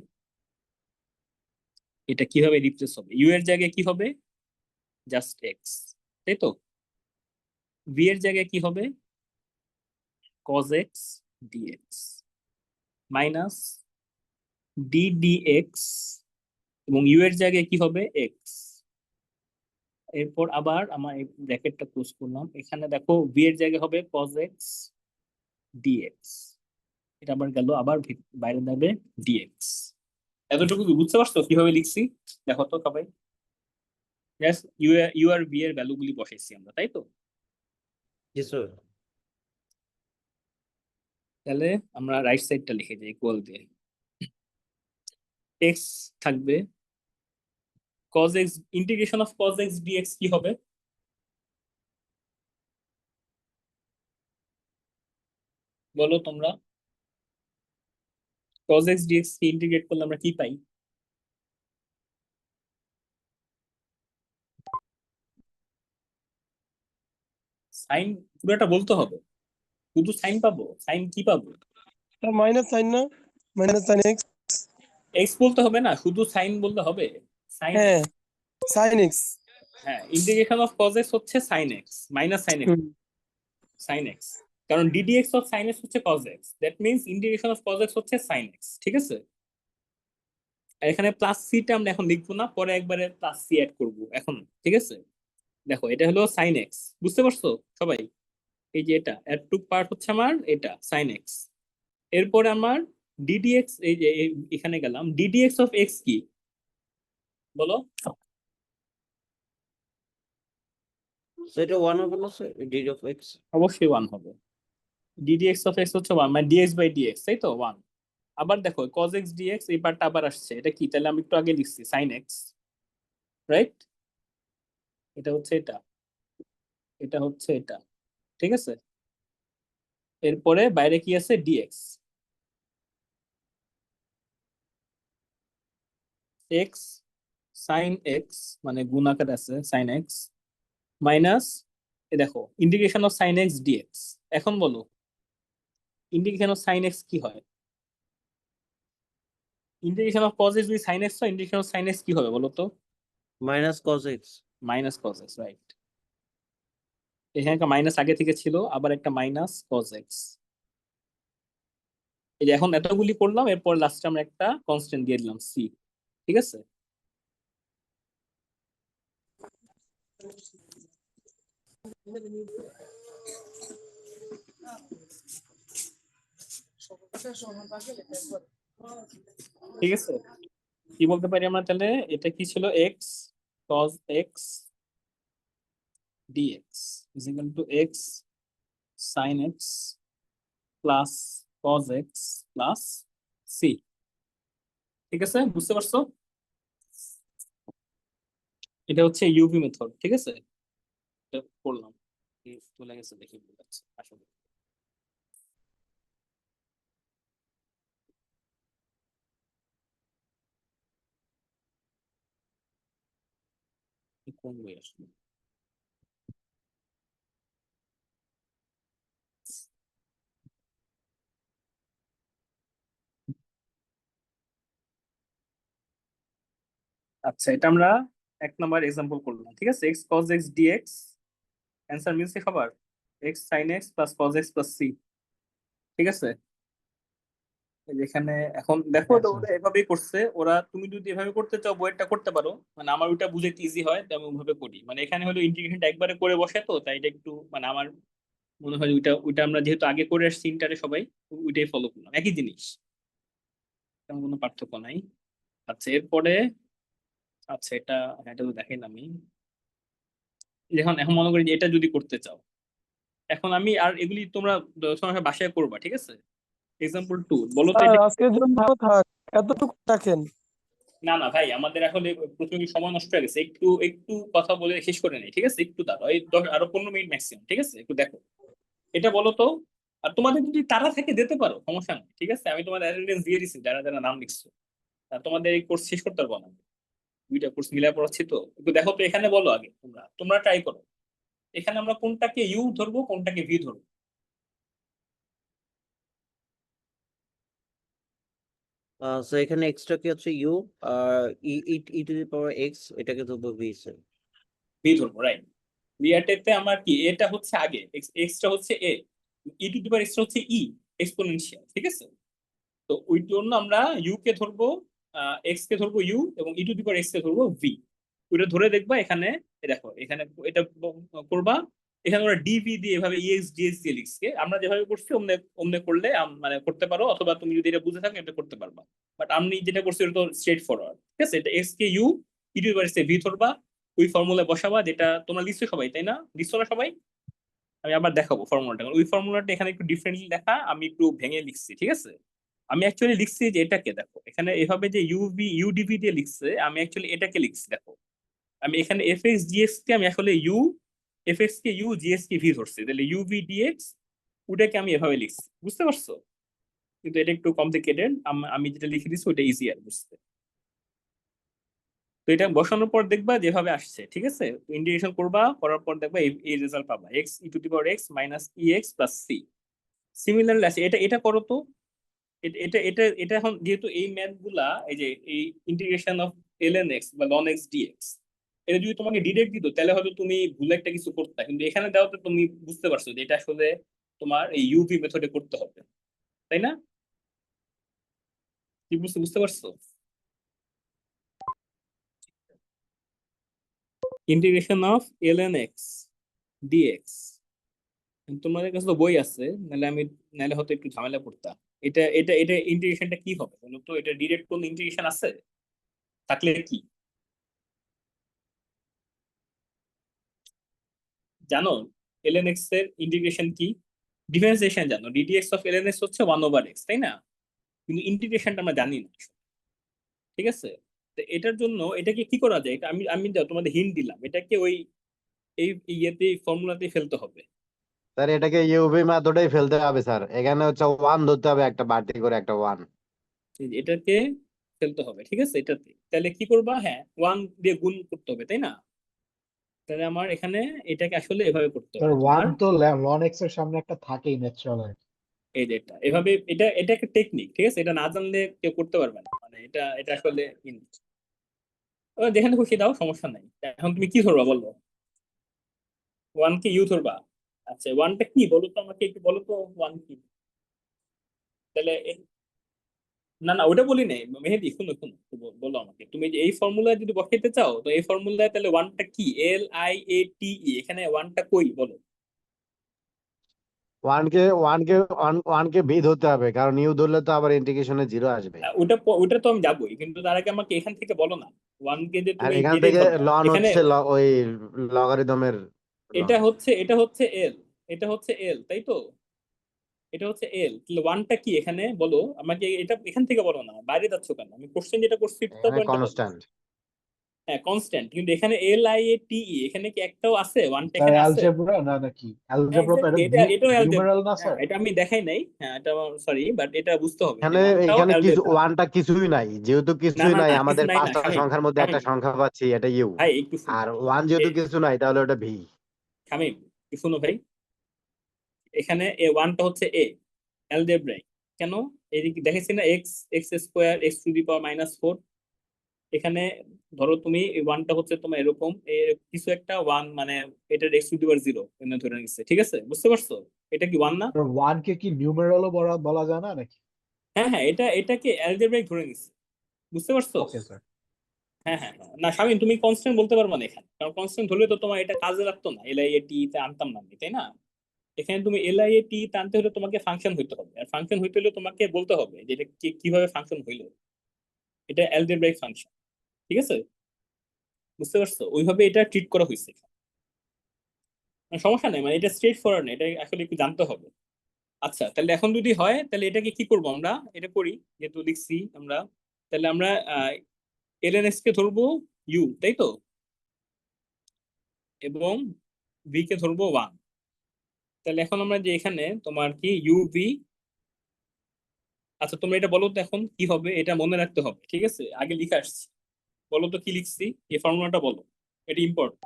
এটা কিভাবে রিপ্লেস হবে? ইউ এর জায়গায় কি হবে? জাস্ট এক্স, তাই তো? ভি এর জায়গায় কি হবে? cos x dx minus d d x এবং ইউ এর জায়গায় কি হবে এক্স। এরপর আবার আমার এই ব্র্যাকেটটা ক্লোজ করলাম, এখানে দেখো ভি এর জায়গায় হবে cos x dx, এটা আবার গেল, আবার বাইরে যাবে dx। এতটুকু কি বুঝতে পারছো কিভাবে লিখছি? দেখো তো সবাই, জাস্ট ইউ আর ভি এর ভ্যালু গুলি বসাইছি আমরা, তাই তো? জি স্যার। তাহলে আমরা রাইট সাইডটা লিখে যাই ইকুয়াল দিয়ে, x থাকবে cos x, integration of cos x dx কি হবে? বলো তোমরা, cos x dx কে ইন্টিগ্রেট করলে আমরা কি পাই? সাইন পুরোটা বলতে হবে, শুধু সাইন পাবো? সাইন কি পাবো? স্যার মাইনাস সাইন না, মাইনাস সাইন এক্স। এক্স বলতে হবে না, শুধু সাইন বলতে হবে। সাইন, হ্যাঁ সাইন এক্স। হ্যাঁ, ইন্টিগ্রেশন অফ cos x হচ্ছে sin x minus sin x, sin x, কারণ ddx অফ sin x হচ্ছে cos x, that means integration of cos x হচ্ছে sin x, ঠিক আছে? আর এখানে প্লাস সিটা আমরা এখন লিখবো না, পরে একবারে প্লাস সি অ্যাড করবো এখন, ঠিক আছে? দেখো এটা হলো sin x, বুঝতে পারছো সবাই? এই যে এটা এটুক পার্ট হচ্ছে আমার এটা sin x। এরপরে আমার ddx, এই যে এখানে গেলাম, ddx অফ x কি বলো? সেটা 1 হবে না স্যার, ডি অফ এক্স? অবশ্যই 1 হবে। ddx অফ x হচ্ছে 1, মানে dx বাই dx, তাই তো 1। আবার দেখো cos x dx এই পার্টটা আবার আসছে, এটা কি? তাহলে আমি একটু আগে লিখছি sin x, রাইট? এটা হচ্ছে এটা, এটা হচ্ছে এটা, ঠিক আছে? এরপরে বাইরে কি আছে? dx, x sin x মানে গুণ আকারে আছে sin x মাইনাস, এ দেখো integration of sin x dx। এখন বলো ইন্টিগ্রেশন অফ sin x কি হয়? ইন্টিগ্রেশন অফ cos x যদি sin x হয়, ইন্টিগ্রেশন অফ sin x কি হবে বলো তো? Minus cos x. Minus cos x, right? এখানে একটা মাইনাস আগে থেকে ছিল, আবার একটা মাইনাস cos x। এই যে এখন এতগুলি করলাম, এরপর লাস্টে আমরা একটা কনস্ট্যান্ট দিয়ে দিলাম c, ঠিক আছে? ঠিক আছে, কি বলতে পারি আমরা তাহলে? এটা কি ছিল? x cos x dx is equal to x sin x plus cos x plus c, ঠিক আছে? বুঝতে পারছো? এটা হচ্ছে ইউভি মেথড, ঠিক আছে? এটা করলাম, চলে গেছে দেখি বুঝাচ্ছে আসলে। কোন বই আসলে? আচ্ছা, এটা আমরা 1 নম্বর এক্সাম্পল করলাম, ঠিক আছে? x cos x dx, answer মিলছে সবার? x sin x plus cos x plus c, ঠিক আছে? এই যে এখানে এখন দেখো, হ্যাঁ তো স্যার। ওরা এভাবেই করছে ওরা। তুমি যদি এভাবে করতে চাও বইটা করতে পারো, মানে আমার ওইটা বুঝাইতে ইজি হয় তাই আমি ওইভাবে করি। মানে এখানে হলো ইন্টিগ্রেশনটা একবারে করে বসে, তো তাই এটা একটু মানে আমার মনে হয় ওইটা ওইটা আমরা যেহেতু আগে করে আসছি ইন্টারে সবাই, ওইটাই ফলো করলাম, একই জিনিস, তেমন কোনো পার্থক্য নাই। আচ্ছা এরপরে, আচ্ছা এটা, এটা তো দেখাইলাম আমি। এখন এখন মনে করি যে এটা যদি করতে চাও, এখন আমি আর এগুলি তোমরা তোমার বাসায় করবা, ঠিক আছে? এক্সাম্পল 2 বলো তো স্যার এটা। আজকের জন্য থাক, এতটুকু রাখেন। না না ভাই, আমাদের আসলে প্রচুর সময় নষ্ট হয়ে গেছে, একটু একটু কথা বলে শেষ করে নেই, ঠিক আছে? একটু দাঁড়াও, এই 10 আরো 15 মিনিট ম্যাক্সিমাম, ঠিক আছে? একটু দেখো এটা বলো তো। আর তোমাদের যদি তারা থাকে দিতে পারো, সমস্যা নেই, ঠিক আছে? আমি তোমাদের অ্যাটেন্ডেন্স দিয়ে দিচ্ছি যারা যারা নাম লিখছো। আর তোমাদের এই কোর্স শেষ করতে পারবো না, 2টা কোর্স মিলে পড়াচ্ছি, তো একটু দেখো তো। এখানে বলো আগে, তোমরা তোমরা ট্রাই করো, এখানে আমরা কোনটাকে ইউ ধরবো কোনটাকে ভি ধরবো? স্যার এখানে এক্সট্রা কি হচ্ছে ইউ, আর e to the power x, এটাকে ধরবো ভি স্যার। ভি ধরবো, রাইট? ভি তে আমার কি এটা হচ্ছে আগে, এক্সটা হচ্ছে এ, ই টু দি পাওয়ার এক্স হচ্ছে ই এক্সপোনেনশিয়াল, ঠিক আছে? তো ওই জন্য আমরা ইউ কে ধরবো, এক্স কে ধরবো ইউ, এবং ই টু দি পাওয়ার এক্স কে ধরবো ভি। ওইটা ধরে দেখবা এখানে, দেখো এখানে এটা করবা, এখানে ওরা ডিভি দিয়ে এভাবে ইএক্স ডিএক্স দিয়ে লিখছে, আমরা যেভাবে করছি অমনে অমনে করলে মানে করতে পারো, অথবা তুমি যদি এটা বুঝে থাকো এটা করতে পারবা। বাট আমি যেটা করছি এটা তো স্ট্রেট ফরওয়ার্ড, ঠিক আছে? এটা এক্স কে u, e to the power x কে ভি ধরবা, ওই ফর্মুলা বসাবা, যেটা তোমরা লিখছো সবাই, তাই না? লিখছো না সবাই? আমি আবার দেখাবো ফর্মুলাটা, ওই ফর্মুলাটা এখানে একটু ডিফারেন্টলি লেখা, আমি একটু ভেঙে লিখছি, ঠিক আছে? আমি অ্যাকচুয়ালি লিখছি যে এটাকে, দেখো এখানে এভাবে যে ইউভি ইউডিভি দিয়ে লিখছে, আমি অ্যাকচুয়ালি এটাকে লিখছি, দেখো আমি এখানে এফ এক্স ডিএক্স কে আমি আসলে ইউ, এফ এক্স কে ইউ, জিএস কে ভি ধরছি, তাহলে ইউভি ডিএক্স ওটাকে আমি এভাবে লিখছি, বুঝতে পারছো? কিন্তু এটা একটু কমপ্লিকেটেড, আমি যেটা লিখে দিচ্ছি ওটা ইজিয়ার বুঝতে। তো এটা বসানোর পর দেখবা যেভাবে আসছে, ঠিক আছে? ইন্টিগ্রেশন করবা, করার পর দেখবা এই রেজাল্ট পাবা, x e to the power x minus e x plus c. Similarly আছে, এটা এটা করো তো, এটা এটা এটা এখন যেহেতু এই ম্যাথ গুলা, এই যে এই ইন্টিগ্রেশন অফ ln x বা ln x dx, এটা যদি তোমাকে ডিরেক্ট দিত তাহলে হয়তো তুমি ভুলে একটা কিছু করতে, কিন্তু এখানে দেওয়াতে তুমি বুঝতে পারছো যে এটা আসলে তোমার এই ইউভি মেথডে করতে হবে, তাই না? কি বুঝতে বুঝতে পারছো? Integration of ln x dx, তোমাদের কাছে তো বই আছে, নাহলে আমি নাহলে হয়তো একটু ঝামেলা পড়তাম। এটা এটা এটা ইন্টিগ্রেশনটা কি হবে বলো তো? এটা ডিরেক্ট কোন ইন্টিগ্রেশন আছে? থাকলে কি জানো? ln x এর ইন্টিগ্রেশন কি? ডিফারেন্সিয়েশন জানো, ddx অফ ln x হচ্ছে 1/x, তাই না? কিন্তু ইন্টিগ্রেশনটা আমরা জানি না, ঠিক আছে? তো এটার জন্য এটাকে কি করা যায়, এটা আমি আমি তোমাদের হিন্ট দিলাম, এটাকে ওই এই ইয়েতে ফর্মুলাতে ফেলতে হবে। স্যার এটাকে ইউভি মেথডেই ফেলতে হবে স্যার, এখানে হচ্ছে ওয়ান ধরতে হবে, একটা বাড়তি করে একটা ওয়ান। এই যে এটাকে ফেলতে হবে, ঠিক আছে? এটাতে তাহলে কি করবা, হ্যাঁ 1 দিয়ে গুণ করতে হবে, তাই না? তাহলে আমার এখানে এটাকে আসলে এভাবে করতে স্যার হবে ওয়ান তোমার, তো লন এক্স এর সামনে একটা থাকেই ন্যাচারাল। এই যে এটা এভাবে, এটা এটা একটা টেকনিক, ঠিক আছে? এটা না জানলে কেউ করতে পারবে না, মানে এটা এটা আসলে যেখানে খুশি দাও, সমস্যা নাই। এখন তুমি কি ধরবা বলো? ওয়ান কে ইউ ধরবা? আচ্ছা ওয়ানটা কি বলো তো, আমাকে একটু বলো তো ওয়ান কি। তাহলে না না ওটা বলি নাই মেহেদি, শুনো শুনো, বলো আমাকে, তুমি যে এই ফর্মুলা যদি বসাইতে চাও, তো এই ফর্মুলায় তাহলে ওয়ানটা কি, LIATE, এখানে ওয়ানটা কই বলো? ওয়ান কে ভি ধরতে হবে, কারণ ইউ ধরলে তো আবার ইন্টিগ্রেশনে জিরো আসবে। ওটা ওটা তো আমি যাবোই, কিন্তু তার আগে আমাকে এখান থেকে বলো না, ওয়ান কে যে আর তুমি এখান যেটাই থেকে ধরবা লন এখানে, হচ্ছে ওই লগারিদমের লন। এটা হচ্ছে এল, এটা হচ্ছে এল, তাই তো? এটা হচ্ছে এল, তাহলে ওয়ানটা কি এখানে বলো আমাকে, এটা এখান থেকে বলো না, বাইরে যাচ্ছ কেন? আমি কোশ্চেন যেটা করছি তো এখানে পয়েন্টটা বলো। কনস্ট্যান্ট। হ্যাঁ কনস্ট্যান্ট, কিন্তু এখানে LIATE এখানে কি একটাও আছে? ওয়ানটা স্যার এখানে আছে? অ্যালজেব্রা না নাকি? হ্যাঁ অ্যালজেব্রা তো এক্স্যাক্টলি, এটা এটা এটাও নিউমেরাল অ্যালজেব্রা, না হ্যাঁ স্যার? এটা আমি দেখাই নাই, হ্যাঁ এটা সরি, বাট এটা বুঝতে হবে যে এখানে ওয়ানটাও এখানে কিছু অ্যালজেব্রা। ওয়ানটা কিছুই নাই, যেহেতু না কিছুই না নাই, না কিছু আমাদের নাই না, পাঁচটা শামিম, সংখ্যার মধ্যে একটা শামিম সংখ্যা পাচ্ছি, এটা ইউ। ভাই একটু শুনো, আর ওয়ান যেহেতু কিছু নাই, তাহলে ওটা ভি। শামিম একটু শুনো ভাই, এখানে এ ওয়ানটা হচ্ছে এ অ্যালজেব্রাইক, কেন? এইদিকে দেখেছি না, x x square x to the power -4, এখানে ধরো তুমি এই ওয়ানটা হচ্ছে তোমার এরকম কিছু একটা ওয়ান, মানে এটার এক্স টু দি পাওয়ার 0 ধরে নিচ্ছে, ঠিক আছে? বুঝতে পারছো? এটা কি ওয়ান না? ওয়ান কে কি নিউমেরালও বলা যায় না নাকি? হ্যাঁ হ্যাঁ, এটাকে অ্যালজেব্রাইক ধরে নিচ্ছে, বুঝতে পারছো? Okay sir. হ্যাঁ হ্যাঁ হ্যাঁ, না স্বামী তুমি কনস্ট্যান্ট বলতে পারবে না এখানে, কারণ কনস্ট্যান্ট ধরলে তো তোমার এটা কাজে লাগতো না, LIATE তে আনতাম না আমি, তাই না? এখানে তুমি LIATE তে আনতে হলে তোমাকে ফাংশন হইতে হবে, আর ফাংশন হইতে হলে তোমাকে বলতে হবে যে এটা কিভাবে ফাংশন হইলো, এটা অ্যালজেব্রাইক ফাংশন, ঠিক আছে? বুঝতে পারছো? ওইভাবে এটা ট্রিট করা হয়েছে, সমস্যা নেই, মানে এটা স্ট্রেট ফরওয়ার্ড না, এটা আসলে একটু জানতে হবে। আচ্ছা তাহলে এখন যদি হয় তাহলে এটাকে কি করবো আমরা, এটা করি যেহেতু লিখছি আমরা, তাহলে আমরা ln x কে ধরবো ইউ, তাই তো? এবং ভি কে ধরবো 1। তাহলে এখন আমরা যে এখানে তোমার কি ইউভি, আচ্ছা তোমরা এটা বলো তো এখন কি হবে, এটা মনে রাখতে হবে, ঠিক আছে? আগে লিখে আসছি, বলো তো কি লিখছি, এই ফর্মুলাটা বলো, এটা important.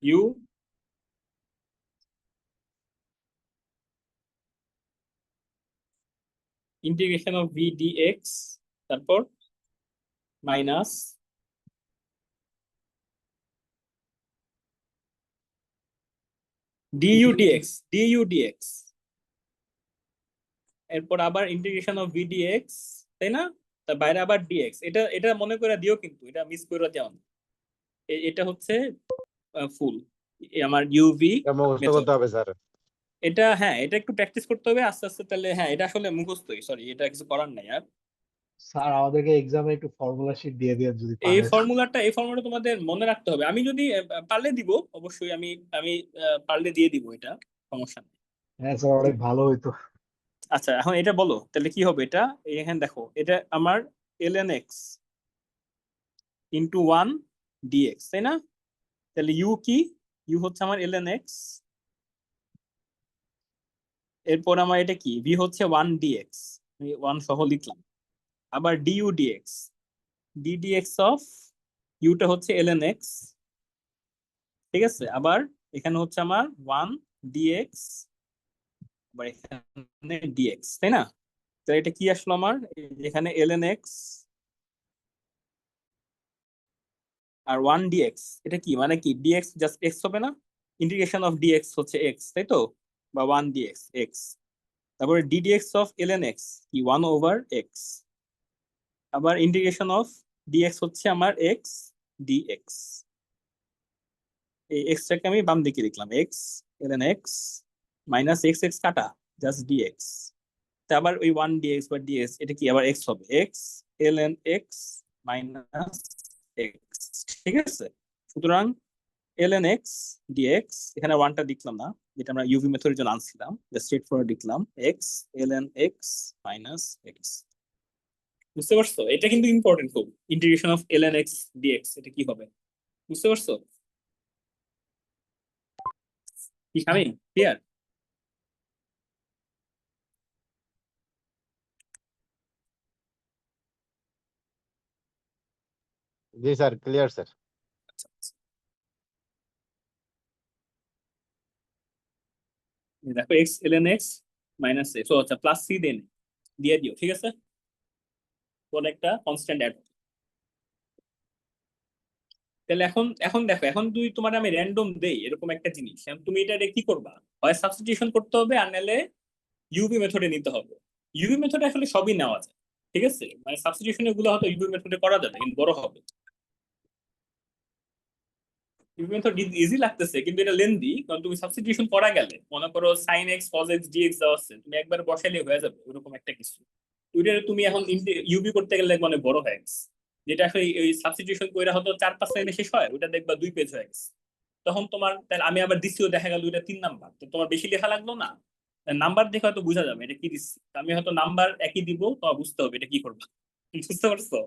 U integration of v dx, তারপর minus du dx, du dx, এরপর আবার ইন্টিগ্রেশন অফ ভিডিএক্স, তাই না? তার বাইরে আবার ডিএক্স। এটা এটা মনে করে দিও, কিন্তু এটা মিস করে যাও না। এটা হচ্ছে ফুল আমার ইউভি এটা মুখস্থ মেথড। করতে হবে স্যার। এটা হ্যাঁ, এটা একটু প্র্যাকটিস করতে হবে আস্তে আস্তে, তাহলে হ্যাঁ এটা আসলে মুখস্থই, সরি এটা কিছু করার নাই আর। স্যার আমাদেরকে এক্সামে একটু ফর্মুলা শিট দিয়ে দিন যদি এই পারেন। ফর্মুলাটা তোমাদের মনে রাখতে হবে। আমি যদি পারলে দিব অবশ্যই, আমি আমি পারলে দিয়ে দিব, এটা সমস্যা নেই। হ্যাঁ স্যার, অনেক ভালো হইতো। আচ্ছা এখন এটা বলো তাহলে কি হবে। এটা এখানে দেখো, এটা আমার ln x ইন্টু 1 dx, তাই না? তাহলে ইউ কি? ইউ হচ্ছে আমার ln x, এরপর আমার এটা কি, v হচ্ছে 1 dx, আমি 1 সহ লিখলাম। আবার du dx, ddx অফ ইউটা হচ্ছে ln x, ঠিক আছে? আবার এখানে হচ্ছে আমার 1 dx, আবার এখানে dx, তাই না? তাহলে এটা কি আসলো আমার, এখানে ln x আর 1 dx, এটা কি মানে কি, dx জাস্ট x হবে না? ইন্টিগ্রেশন অফ dx হচ্ছে x, তাই তো? বা 1 dx x, তারপরে ddx অফ ln x কি 1 ওভার x, আবার ইন্টিগ্রেশন অফ dx হচ্ছে আমার x dx। এই x টাকে আমি বাম দিকে লিখলাম, x ln x minus x x কাটা জাস্ট dx। আবার ওই 1 dx বা dx এটা কি আবার x হবে, x ln x minus x, ঠিক আছে? সুতরাং ln x dx, এখানে 1টা লিখলাম না, যেটা আমরা ইউভি মেথডের জন্য আনছিলাম, স্ট্রেট ফরওয়ার্ড লিখলাম x ln x minus x। বুঝতে পারছো? এটা কিন্তু ইম্পর্টেন্ট খুব, integration of ln x dx এটা কি হবে, বুঝতে পারছো কি আমি ক্লিয়ার? জি স্যার, ক্লিয়ার স্যার। দেখো x ln x minus x, ও আচ্ছা প্লাস সি দেন দিয়ে দিও, ঠিক আছে? পরে একটা কনস্ট্যান্ট অ্যাড। তাহলে এখন এখন দেখো, এখন তুই তোমার আমি র্যান্ডম দেই এরকম একটা জিনিস, এখন তুমি এটা কি করবা, হয় সাবস্টিটিউশন করতে হবে আর নাহলে ইউভি মেথডে নিতে হবে। ইউভি মেথডে আসলে সবই নেওয়া যায়, ঠিক আছে? মানে সাবস্টিটিউশন এগুলো হয়তো ইউভি মেথডে করা যাবে, কিন্তু বড় হবে। ইউভি মেথড ইজি লাগতেছে কিন্তু এটা লেন্দি, কারণ তুমি সাবস্টিটিউশন করা গেলে মনে করো sine x cos x d x দেওয়া আছে, তুমি একবার বসাইলে হয়ে যাবে ওরকম একটা কিছু। ওইটা তুমি এখন ইউভি করতে গেলে মানে বড় হয়ে গেছে, যেটা আসলে ওই সাবস্টিটিউশন করে হয়তো 4-5 লাইনে শেষ হয়, ওটা দেখবা 2 পেজ হয়ে গেছে। তখন তোমার তাহলে আমি আবার দ্বিতীয় দেখা গেল ওইটা 3 নাম্বার, তো তোমার বেশি লেখা লাগলো না। নাম্বার দেখে হয়তো বোঝা যাবে এটা কি দিচ্ছি, আমি হয়তো নাম্বার একই দিব, তোমার বুঝতে হবে এটা কি করবে। বুঝতে পারছো?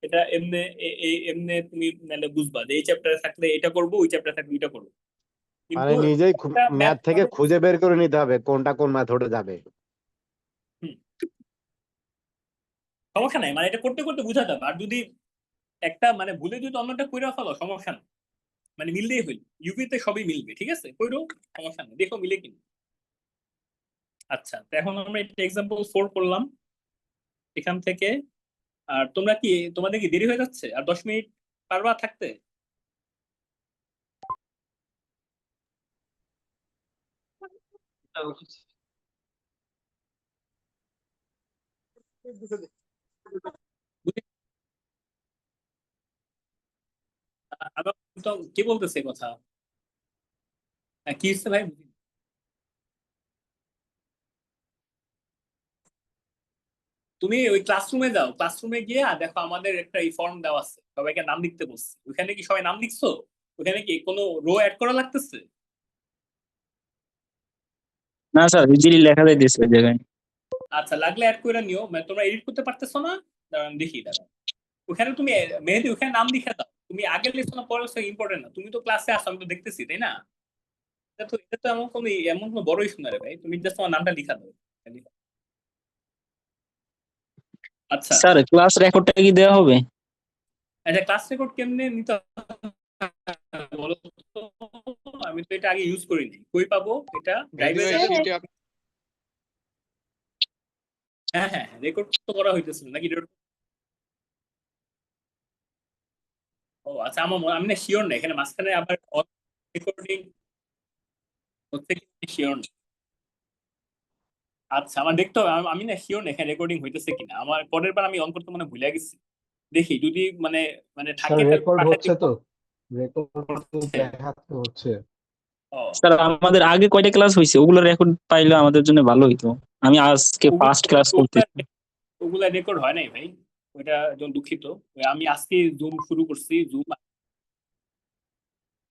এটা এমনি এমনি তুমি মানে বুঝবা যে এই চ্যাপ্টারে থাকলে এটা করবো, ওই চ্যাপ্টারে থাকলে এটা করবো, মানে কিন্তু নিজেই একটা ম্যাথ ম্যাথ থেকে খুঁজে বের করে নিতে হবে কোনটা কোন মেথডে যাবে। সমস্যা নাই, মানে এটা করতে করতে বোঝা যাবে। আর যদি একটা মানে ভুলে যদি অন্যটা কইরা ফেলো সমস্যা নেই, মানে মিললেই হইল, ইউপিতে সবই মিলবে, ঠিক আছে? কইরো সমস্যা নেই, দেখো মিলে কিনা। আচ্ছা তো এখন আমরা একটা এক্সাম্পল 4 করলাম এখান থেকে। আর তোমরা কি, তোমাদের কি দেরি হয়ে যাচ্ছে? আর 10 মিনিট পারবা থাকতে? আবার তো কে বলতেছে এই কথা? কি হচ্ছে ভাই? তুমি ওই ক্লাসরুমে যাও, ক্লাসরুমে গিয়ে আর দেখো আমাদের একটা এই ফর্ম দেওয়া আছে, সবাইকে নাম লিখতে বলছি, ওখানে কি সবাই নাম লিখছো? ওখানে কি কোনো রো অ্যাড করা লাগতেছে? না স্যার, ইজিলি লেখা যাইতেছে ওই জায়গায়। আচ্ছা লাগলে অ্যাড করে নিও, মানে তোমরা এডিট করতে পারতেছো না? দাঁড়ান দেখি, দাঁড়ান। ওখানে তুমি মেহেদি ওখানে নাম লিখে দাও, তুমি আগে লিখছো না পরে লিখছো ইম্পর্টেন্ট না, তুমি তো ক্লাসে আসো, আমি তো দেখতেছি, তাই না? এটা তো এমন কোনো বড় ইস্যু না রে ভাই, তুমি জাস্ট তোমার নামটা লিখা দাও। আচ্ছা স্যার ক্লাস রেকর্ডটা কি দেওয়া হবে? আচ্ছা, ক্লাস রেকর্ড কেমনে নিতে হবে বলো তো? আমি তো এটা আগে ইউজ করিনি, কই পাবো এটা? ড্রাইভে যাবে? হ্যাঁ হ্যাঁ, রেকর্ড তো করা হইতেছিল নাকি? ও আচ্ছা, আমি না শিওর না, এখানে মাঝখানে আবার রেকর্ডিং হচ্ছে কি শিওর না। আচ্ছা আমার দেখতে হবে, আমি না শিওর না এখানে রেকর্ডিং হইতেছে কিনা। আমার পরের বার আমি অন করতে মনে হয় ভুলে গেছি। দেখি যদি মানে মানে স্যার থাকে তাহলে রেকর্ড পাঠাই হচ্ছে দিব। তো, রেকর্ড হচ্ছে। দেখাতে হচ্ছে। ও স্যার আমাদের আগে কয়টা ক্লাস হয়েছে ওগুলো রেকর্ড পাইলে আমাদের জন্য ভালো হইতো। আমি আজকে ফার্স্ট ক্লাস ওগুলা করতেছি। ওগুলা রেকর্ড হয় নাই ভাই, ওইটা জন্য দুঃখিত। ওই আমি আজকে জুম শুরু করছি, জুম।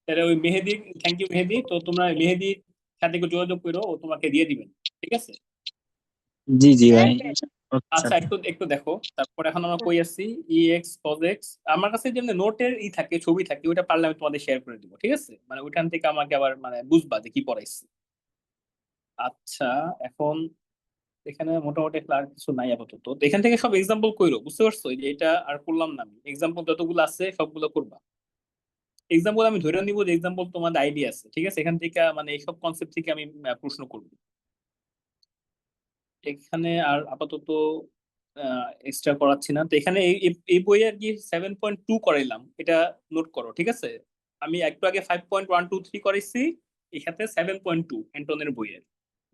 তাহলে ওই মেহেদি, থ্যাংক ইউ মেহেদি। তো তোমরা মেহেদির সাথে একটু যোগাযোগ করো, ও তোমাকে দিয়ে দিবেন, ঠিক আছে? জি জি ভাই। আচ্ছা আচ্ছা একটু একটু দেখো, তারপর এখন আমরা কই আসছি, ই এক্স কজ এক্স। আমার কাছে যেমন নোটের থাকে, ছবি থাকে, ওটা পারলে আমি তোমাদের শেয়ার করে দিব, ঠিক আছে? মানে ওইখান থেকে আমাকে আবার মানে বুঝবা যে কি পড়াইছি। আচ্ছা এখন এখানে মোটামুটি আর কিছু নাই আপাতত। তো এখান থেকে সব এক্সাম্পল কইরো, বুঝতে পারছো? এই যে এটা আর করলাম না আমি, এক্সাম্পল যতগুলো আছে সবগুলো করবা। এক্সাম্পল আমি ধরে নিব যে এক্সাম্পল তোমাদের আইডিয়া আছে, ঠিক আছে? এখান থেকে মানে এইসব কনসেপ্ট থেকে আমি প্রশ্ন করব। এখানে আর আপাতত এক্সট্রা করাচ্ছি না। তো এখানে এই বইয়ে আর কি 7.2 করাইলাম, এটা নোট করো, ঠিক আছে? আমি একটু আগে 5.123 করাইছি, এর সাথে 7.2 অ্যান্টনের বইয়ের।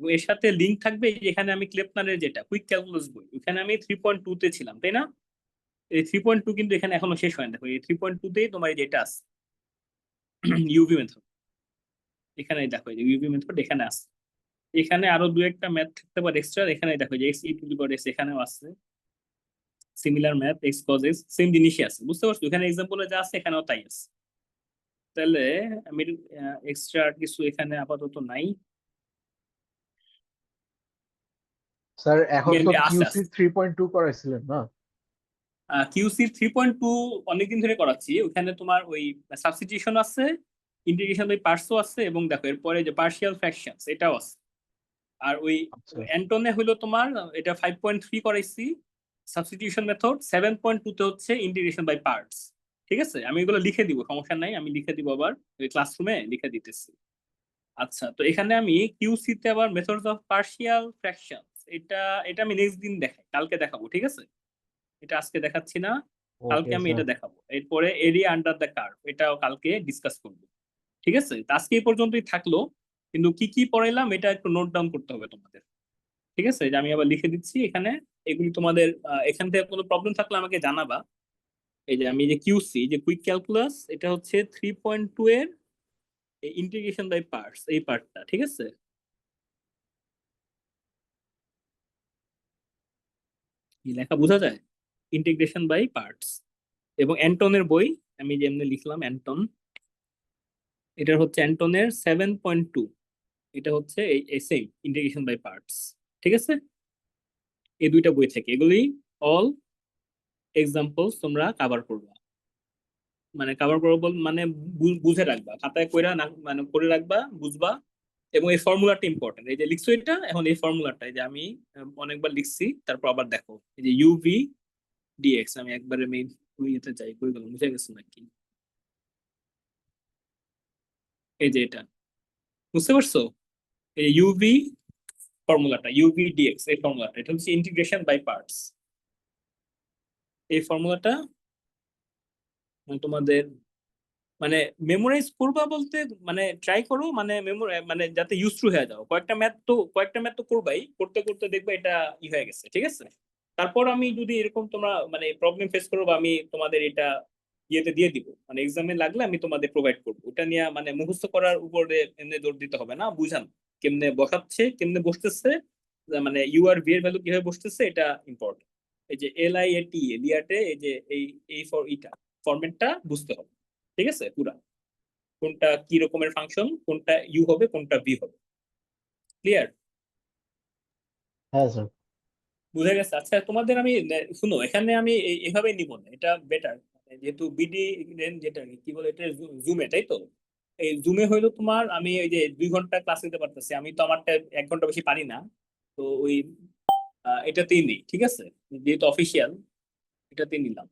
এবং এর সাথে লিঙ্ক থাকবে এখানে আমি ক্লেপনারের যেটা কুইক ক্যালকুলাস বই, ওখানে আমি 3.2 তে ছিলাম, তাই না? এই 3.2 কিন্তু এখানে এখনো শেষ হয়নি। দেখো এই 3.2 তেই তোমার এই যেটা আছে ইউভি মেথড, এখানে দেখো এই যে ইউভি মেথড এখানে আছে। এখানে আরো দু একটা ম্যাথ থাকতে পারে এক্সট্রা, এখানে দেখো যে x e to the power x এখানেও আছে। Similar math x cos x same জিনিসই আছে, বুঝতে পারছো? এখানে এক্সাম্পলে যা আছে এখানেও তাই আছে। তাহলে আমি এক্সট্রা কিছু এখানে আপাতত নাই। স্যার এখন তো আছে কিউসি আছে 3.2 করাইছিলেন না? কিউসি 3.2 অনেকদিন ধরে করাচ্ছি। ওখানে তোমার ওই সাবস্টিটিউশন আছে, ইন্টিগ্রেশন বাই পার্টসও আছে, এবং দেখো এরপরে যে পার্শিয়াল ফ্র্যাকশনস এটাও আছে। আর ওই আচ্ছা অ্যান্টনে হলো তোমার এটা 5.3 করাইছি সাবস্টিটিউশন মেথড, 7.2 তে হচ্ছে ইন্টিগ্রেশন বাই পার্টস। ঠিক আছে, আমি এগুলো লিখে দিব, সমস্যা নাই, আমি লিখে দিব আবার ওই ক্লাসরুমে লিখে দিতেছি। আচ্ছা তো এখানে আমি কিউসি তে আবার মেথডস অফ পার্শিয়াল ফ্র্যাকশনস, এটা এটা আমি নেক্সট দিন দেখাই, কালকে দেখাবো, ঠিক আছে? এটা আজকে দেখাচ্ছি না, কালকে ওকে আমি স্যার। এটা দেখাবো। এরপরে এরিয়া আন্ডার দ্য কার্ভ, এটাও কালকে ডিসকাস করবো, ঠিক আছে? তো আজকে এই পর্যন্তই থাকলো, কিন্তু কি কি পড়াইলাম এটা একটু নোট ডাউন করতে হবে তোমাদের, ঠিক আছে? যে আমি আবার লিখে দিচ্ছি এখানে, এগুলি তোমাদের এখান থেকে কোনো প্রবলেম থাকলে আমাকে জানাবা। এই যে আমি যে কিউসি যে কুইক ক্যালকুলাস, এটা হচ্ছে 3.2 এর ইন্টিগ্রেশন বাই পার্টস, এই পার্টটা, ঠিক আছে? কি লেখা বোঝা যায়? Integration by parts. এবং অ্যান্টনের বই আমি যেমনি লিখলাম অ্যান্টন, এটা হচ্ছে অ্যান্টনের 7.2, এটা হচ্ছে এই সেম ইন্টিগ্রেশন বাই পার্টস, ঠিক আছে? এই দুইটা বই থেকে এগুলি অল এক্সাম্পলস তোমরা কভার করবা। মানে কভার করবো মানে বুঝে রাখবা, খাতায় কইরা না মানে করে রাখবা, বুঝবা। এবং এই ফর্মুলাটা ইম্পর্টেন্ট, এই যে লিখছো এটা, এখন এই ফর্মুলাটা এই যে আমি অনেকবার লিখছি, তারপর আবার দেখো এই যে ইউভি ডিএক্স, আমি একবারে মেইন ইয়েতে যাই, কই গেল, বুঝে গেছো নাকি? এই যে এটা, বুঝতে পারছো? এই ইউভি ফর্মুলাটা, ইউভি ডিএক্স এই ফর্মুলাটা, এটা হচ্ছে ইন্টিগ্রেশন বাই পার্টস। এই ফর্মুলাটা তোমাদের মানে মেমোরাইজ করবা বলতে মানে ট্রাই করো, মানে মানে যাতে ইউজ টু হয়ে যাও। কয়েকটা ম্যাথ তো করবাই, করতে করতে দেখবে এটা হয়ে গেছে, ঠিক আছে? তারপর আমি যদি এরকম তোমরা মানে প্রবলেম ফেস করো, বা আমি তোমাদের এটা ইয়েতে দিয়ে দিব, মানে এক্সামে লাগলে আমি তোমাদের প্রোভাইড করবো। ওটা নিয়ে মানে মুখস্থ করার উপরে এমনি জোর দিতে হবে না, বুঝান কেমনে বসাচ্ছে, কেমনে বসতেছে, মানে ইউ আর ভি এর ভ্যালু কিভাবে বসতেছে, এটা ইম্পর্টেন্ট। এই যে এল আই এ টি এলিয়াটে এই যে এই ফর ইটা ফরম্যাটটা বুঝতে হবে, ঠিক আছে? পুরা কোনটা কি রকমের ফাংশন, কোনটা ইউ হবে, কোনটা ভি হবে, ক্লিয়ার? হ্যাঁ স্যার। বুঝে গেছে? আচ্ছা তোমাদের আমি শুনো, এখানে আমি এভাবে নিব না, এটা বেটার। যেহেতু বিডি যেটা কি বলে এটা জুমে, তাই তো? এই জুমে হইলো তোমার আমি ওই যে 2 ঘন্টা ক্লাস নিতে পারতেছি, আমি তো আমারটা 1 ঘন্টা বেশি পারি না। তো ওই এটাতেই নেই, ঠিক আছে? যেহেতু অফিসিয়াল, এটাতেই নিলাম।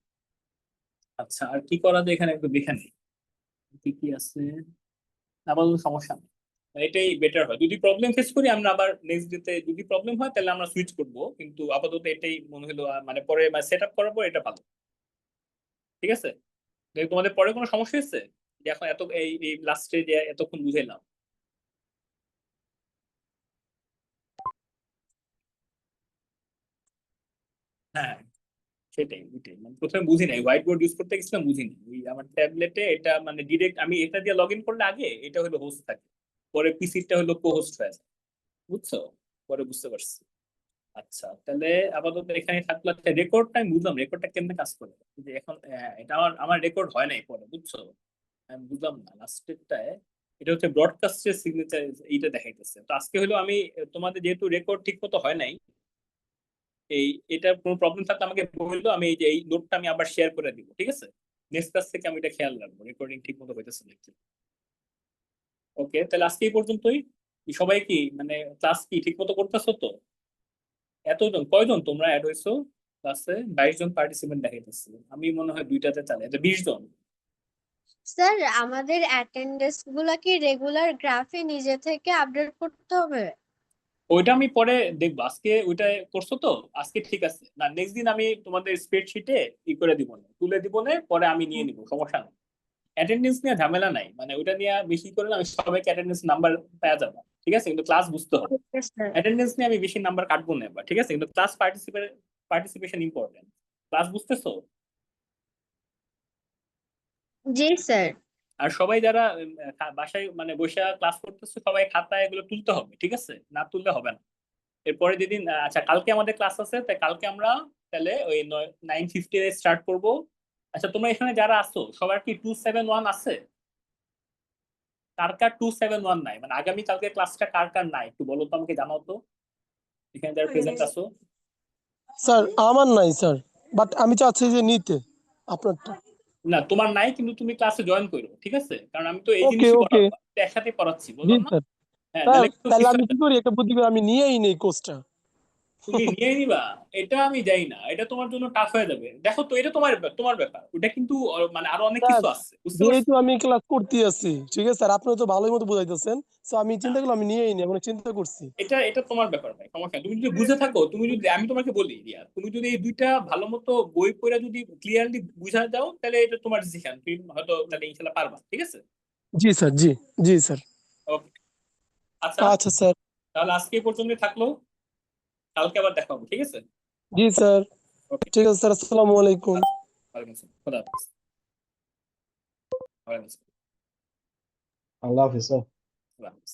আচ্ছা আর কি করা যায় এখানে একটু দেখে নিই কি কি আছে, আপাতত সমস্যা নেই। এটাই বেটার হয়, যদি প্রবলেম ফেস করি আমরা আবার নেক্সট ডেতে, যদি প্রবলেম হয় তাহলে আমরা সুইচ করব, কিন্তু আপাতত এটাই মনে হলো মানে পরে সেট আপ করার পর এটা ভালো, ঠিক আছে? তোমাদের পরে কোনো সমস্যা হচ্ছে যে এখন এত এই লাস্টে যে এতক্ষণ বুঝাইলাম? হ্যাঁ সেটাই ওইটাই মানে প্রথমে বুঝি নাই, হোয়াইট বোর্ড ইউজ করতে গেছিলাম বুঝিনি, ওই আমার ট্যাবলেটে এটা মানে ডিরেক্ট আমি এটা দিয়ে লগ ইন করলে আগে এটা হলো হোস্ট থাকে, পরে পিসিটা হলো কো হোস্ট হয়ে যায়, বুঝছো? পরে বুঝতে পারছি। আচ্ছা তাহলে আপাতত এখানে থাকলো। রেকর্ডটা আমি বুঝলাম, রেকর্ডটা কেমনে কাজ করে, যে এখন এটা আমার রেকর্ড হয় নাই পরে, বুঝছো? আমি বুঝলাম না লাস্টেরটায় এটা হচ্ছে ব্রডকাস্টের সিগনেচার, এইটা দেখাইতেছে। তো আজকে হলো আমি তোমাদের যেহেতু রেকর্ড ঠিক মতো হয় নাই, এটা কোনো প্রবলেম থাকলে আমাকে বললো, আমি এই নোটটা আমি আবার শেয়ার করে দিব, ঠিক আছে? নেক্সট ক্লাস থেকে আমি এটা খেয়াল রাখবো রেকর্ডিং ঠিক মতো হইতেছে নাকি। ওকে, তাহলে আজকে এই পর্যন্তই। সবাই কি মানে ক্লাস কি ঠিক মতো করতেছো তো? এতজন কয়জন তোমরা অ্যাড হয়েছো ক্লাসে? 22 জন পার্টিসিপেন্ট দেখাইতেছে, আমি মনে হয় দুইটাতে চালাই, এটা 20 জন। স্যার আমাদের অ্যাটেন্ডেন্স গুলা কি রেগুলার গ্রাফে নিজে থেকে আপডেট করতে হবে? ওইটা আমি পরে দেখবো, আজকে ওইটা করছো তো আজকে ঠিক আছে না, নেক্সট দিন আমি তোমাদের স্প্রেডশিটে ই করে দিব না, তুলে দিব না, পরে আমি নিয়ে নিবো, সমস্যা নেই। অ্যাটেন্ডেন্স নিয়ে ঝামেলা নাই, মানে ওইটা নিয়ে বেশি করে না, আমি সবাইকে অ্যাটেন্ডেন্স নাম্বার পাওয়া যাবে, ঠিক আছে? কিন্তু ক্লাস বুঝতে হবে। Okay sir. অ্যাটেন্ডেন্স নিয়ে আমি বেশি নাম্বার কাটবো না এবার, ঠিক আছে? কিন্তু ক্লাস পার্টিসিপেশন ইম্পর্টেন্ট। ক্লাস বুঝতেছো? জি স্যার। আর সবাই যারা বাসায় মানে বসে ক্লাস করতেছে সবাই খাতায় এগুলো তুলতে হবে, ঠিক আছে? না তুললে হবে না। এরপরে যেদিন আচ্ছা কালকে আমাদের ক্লাস আছে, তাই কালকে আমরা তাহলে ওই 9:50 স্টার্ট করব। আচ্ছা তোমরা এখানে যারা আছো সবার কি 271 আছে? কার কার 271 নাই, মানে আগামী কালকে ক্লাসটা কার কার নাই একটু বলো তো, আমাকে জানাও তো এখানে যারা প্রেজেন্ট আছো। স্যার আমার নাই স্যার, বাট আমি চাচ্ছি যে নিতে আপনারটা। না তোমার নাই, কিন্তু তুমি ক্লাসে জয়েন করো, ঠিক আছে? কারণ আমি তো এই ওকে জিনিসই ওকে, পড়াবো, আমি তো একসাথে পড়াচ্ছি, জি বুঝলাম না? স্যার। হ্যাঁ স্যার নাহলে কিন্তু তাহলে miss আমি হয়ে কি যাবে। করি, একটা বুদ্ধি করে আমি নিয়েই নেই কোর্সটা। তুমি নিয়ে নিবা, এটা আমি যাই না, এটা তোমার জন্য টাফ হয়ে যাবে। দেখো তো এটা তোমার ব্যাপার, ওটা কিন্তু মানে আরো অনেক স্যার কিছু আছে, বুঝতে পারছো? যেহেতু আমি ক্লাস করতে আছি, ঠিক আছে স্যার, আপনি তো ভালোই মতো বুঝাইতেছেন, তো আমি চিন্তা করলাম আমি নিয়েই নিই, এখন চিন্তা করছি। এটা তোমার ব্যাপার ভাই, সমস্যা নেই। তুমি যদি বুঝে থাকো, তুমি যদি আমি তোমাকে বলি রিয়া, তুমি যদি এই দুইটা ভালো মতো বই পড়ে যদি ক্লিয়ারলি বুঝা যাও, তাহলে এটা তোমার ডিসিশন, তুমি হয়তো তাহলে ইনশাল্লাহ পারবা, ঠিক আছে? জি স্যার, জি জি স্যার। ওকে। আচ্ছা আচ্ছা স্যার। তাহলে আজকে এই পর্যন্ত থাকলো, কালকে আবার দেখা হবে, ঠিক আছে? জি স্যার, ওকে। ঠিক আছে স্যার, আসসালামু আলাইকুম। আচ্ছা, ওয়ালাইকুম আসসালাম, খোদা হাফেজ। ওয়ালাইকুম আসসালাম, আল্লাহ হাফিজ স্যার। খোদা হাফেজ।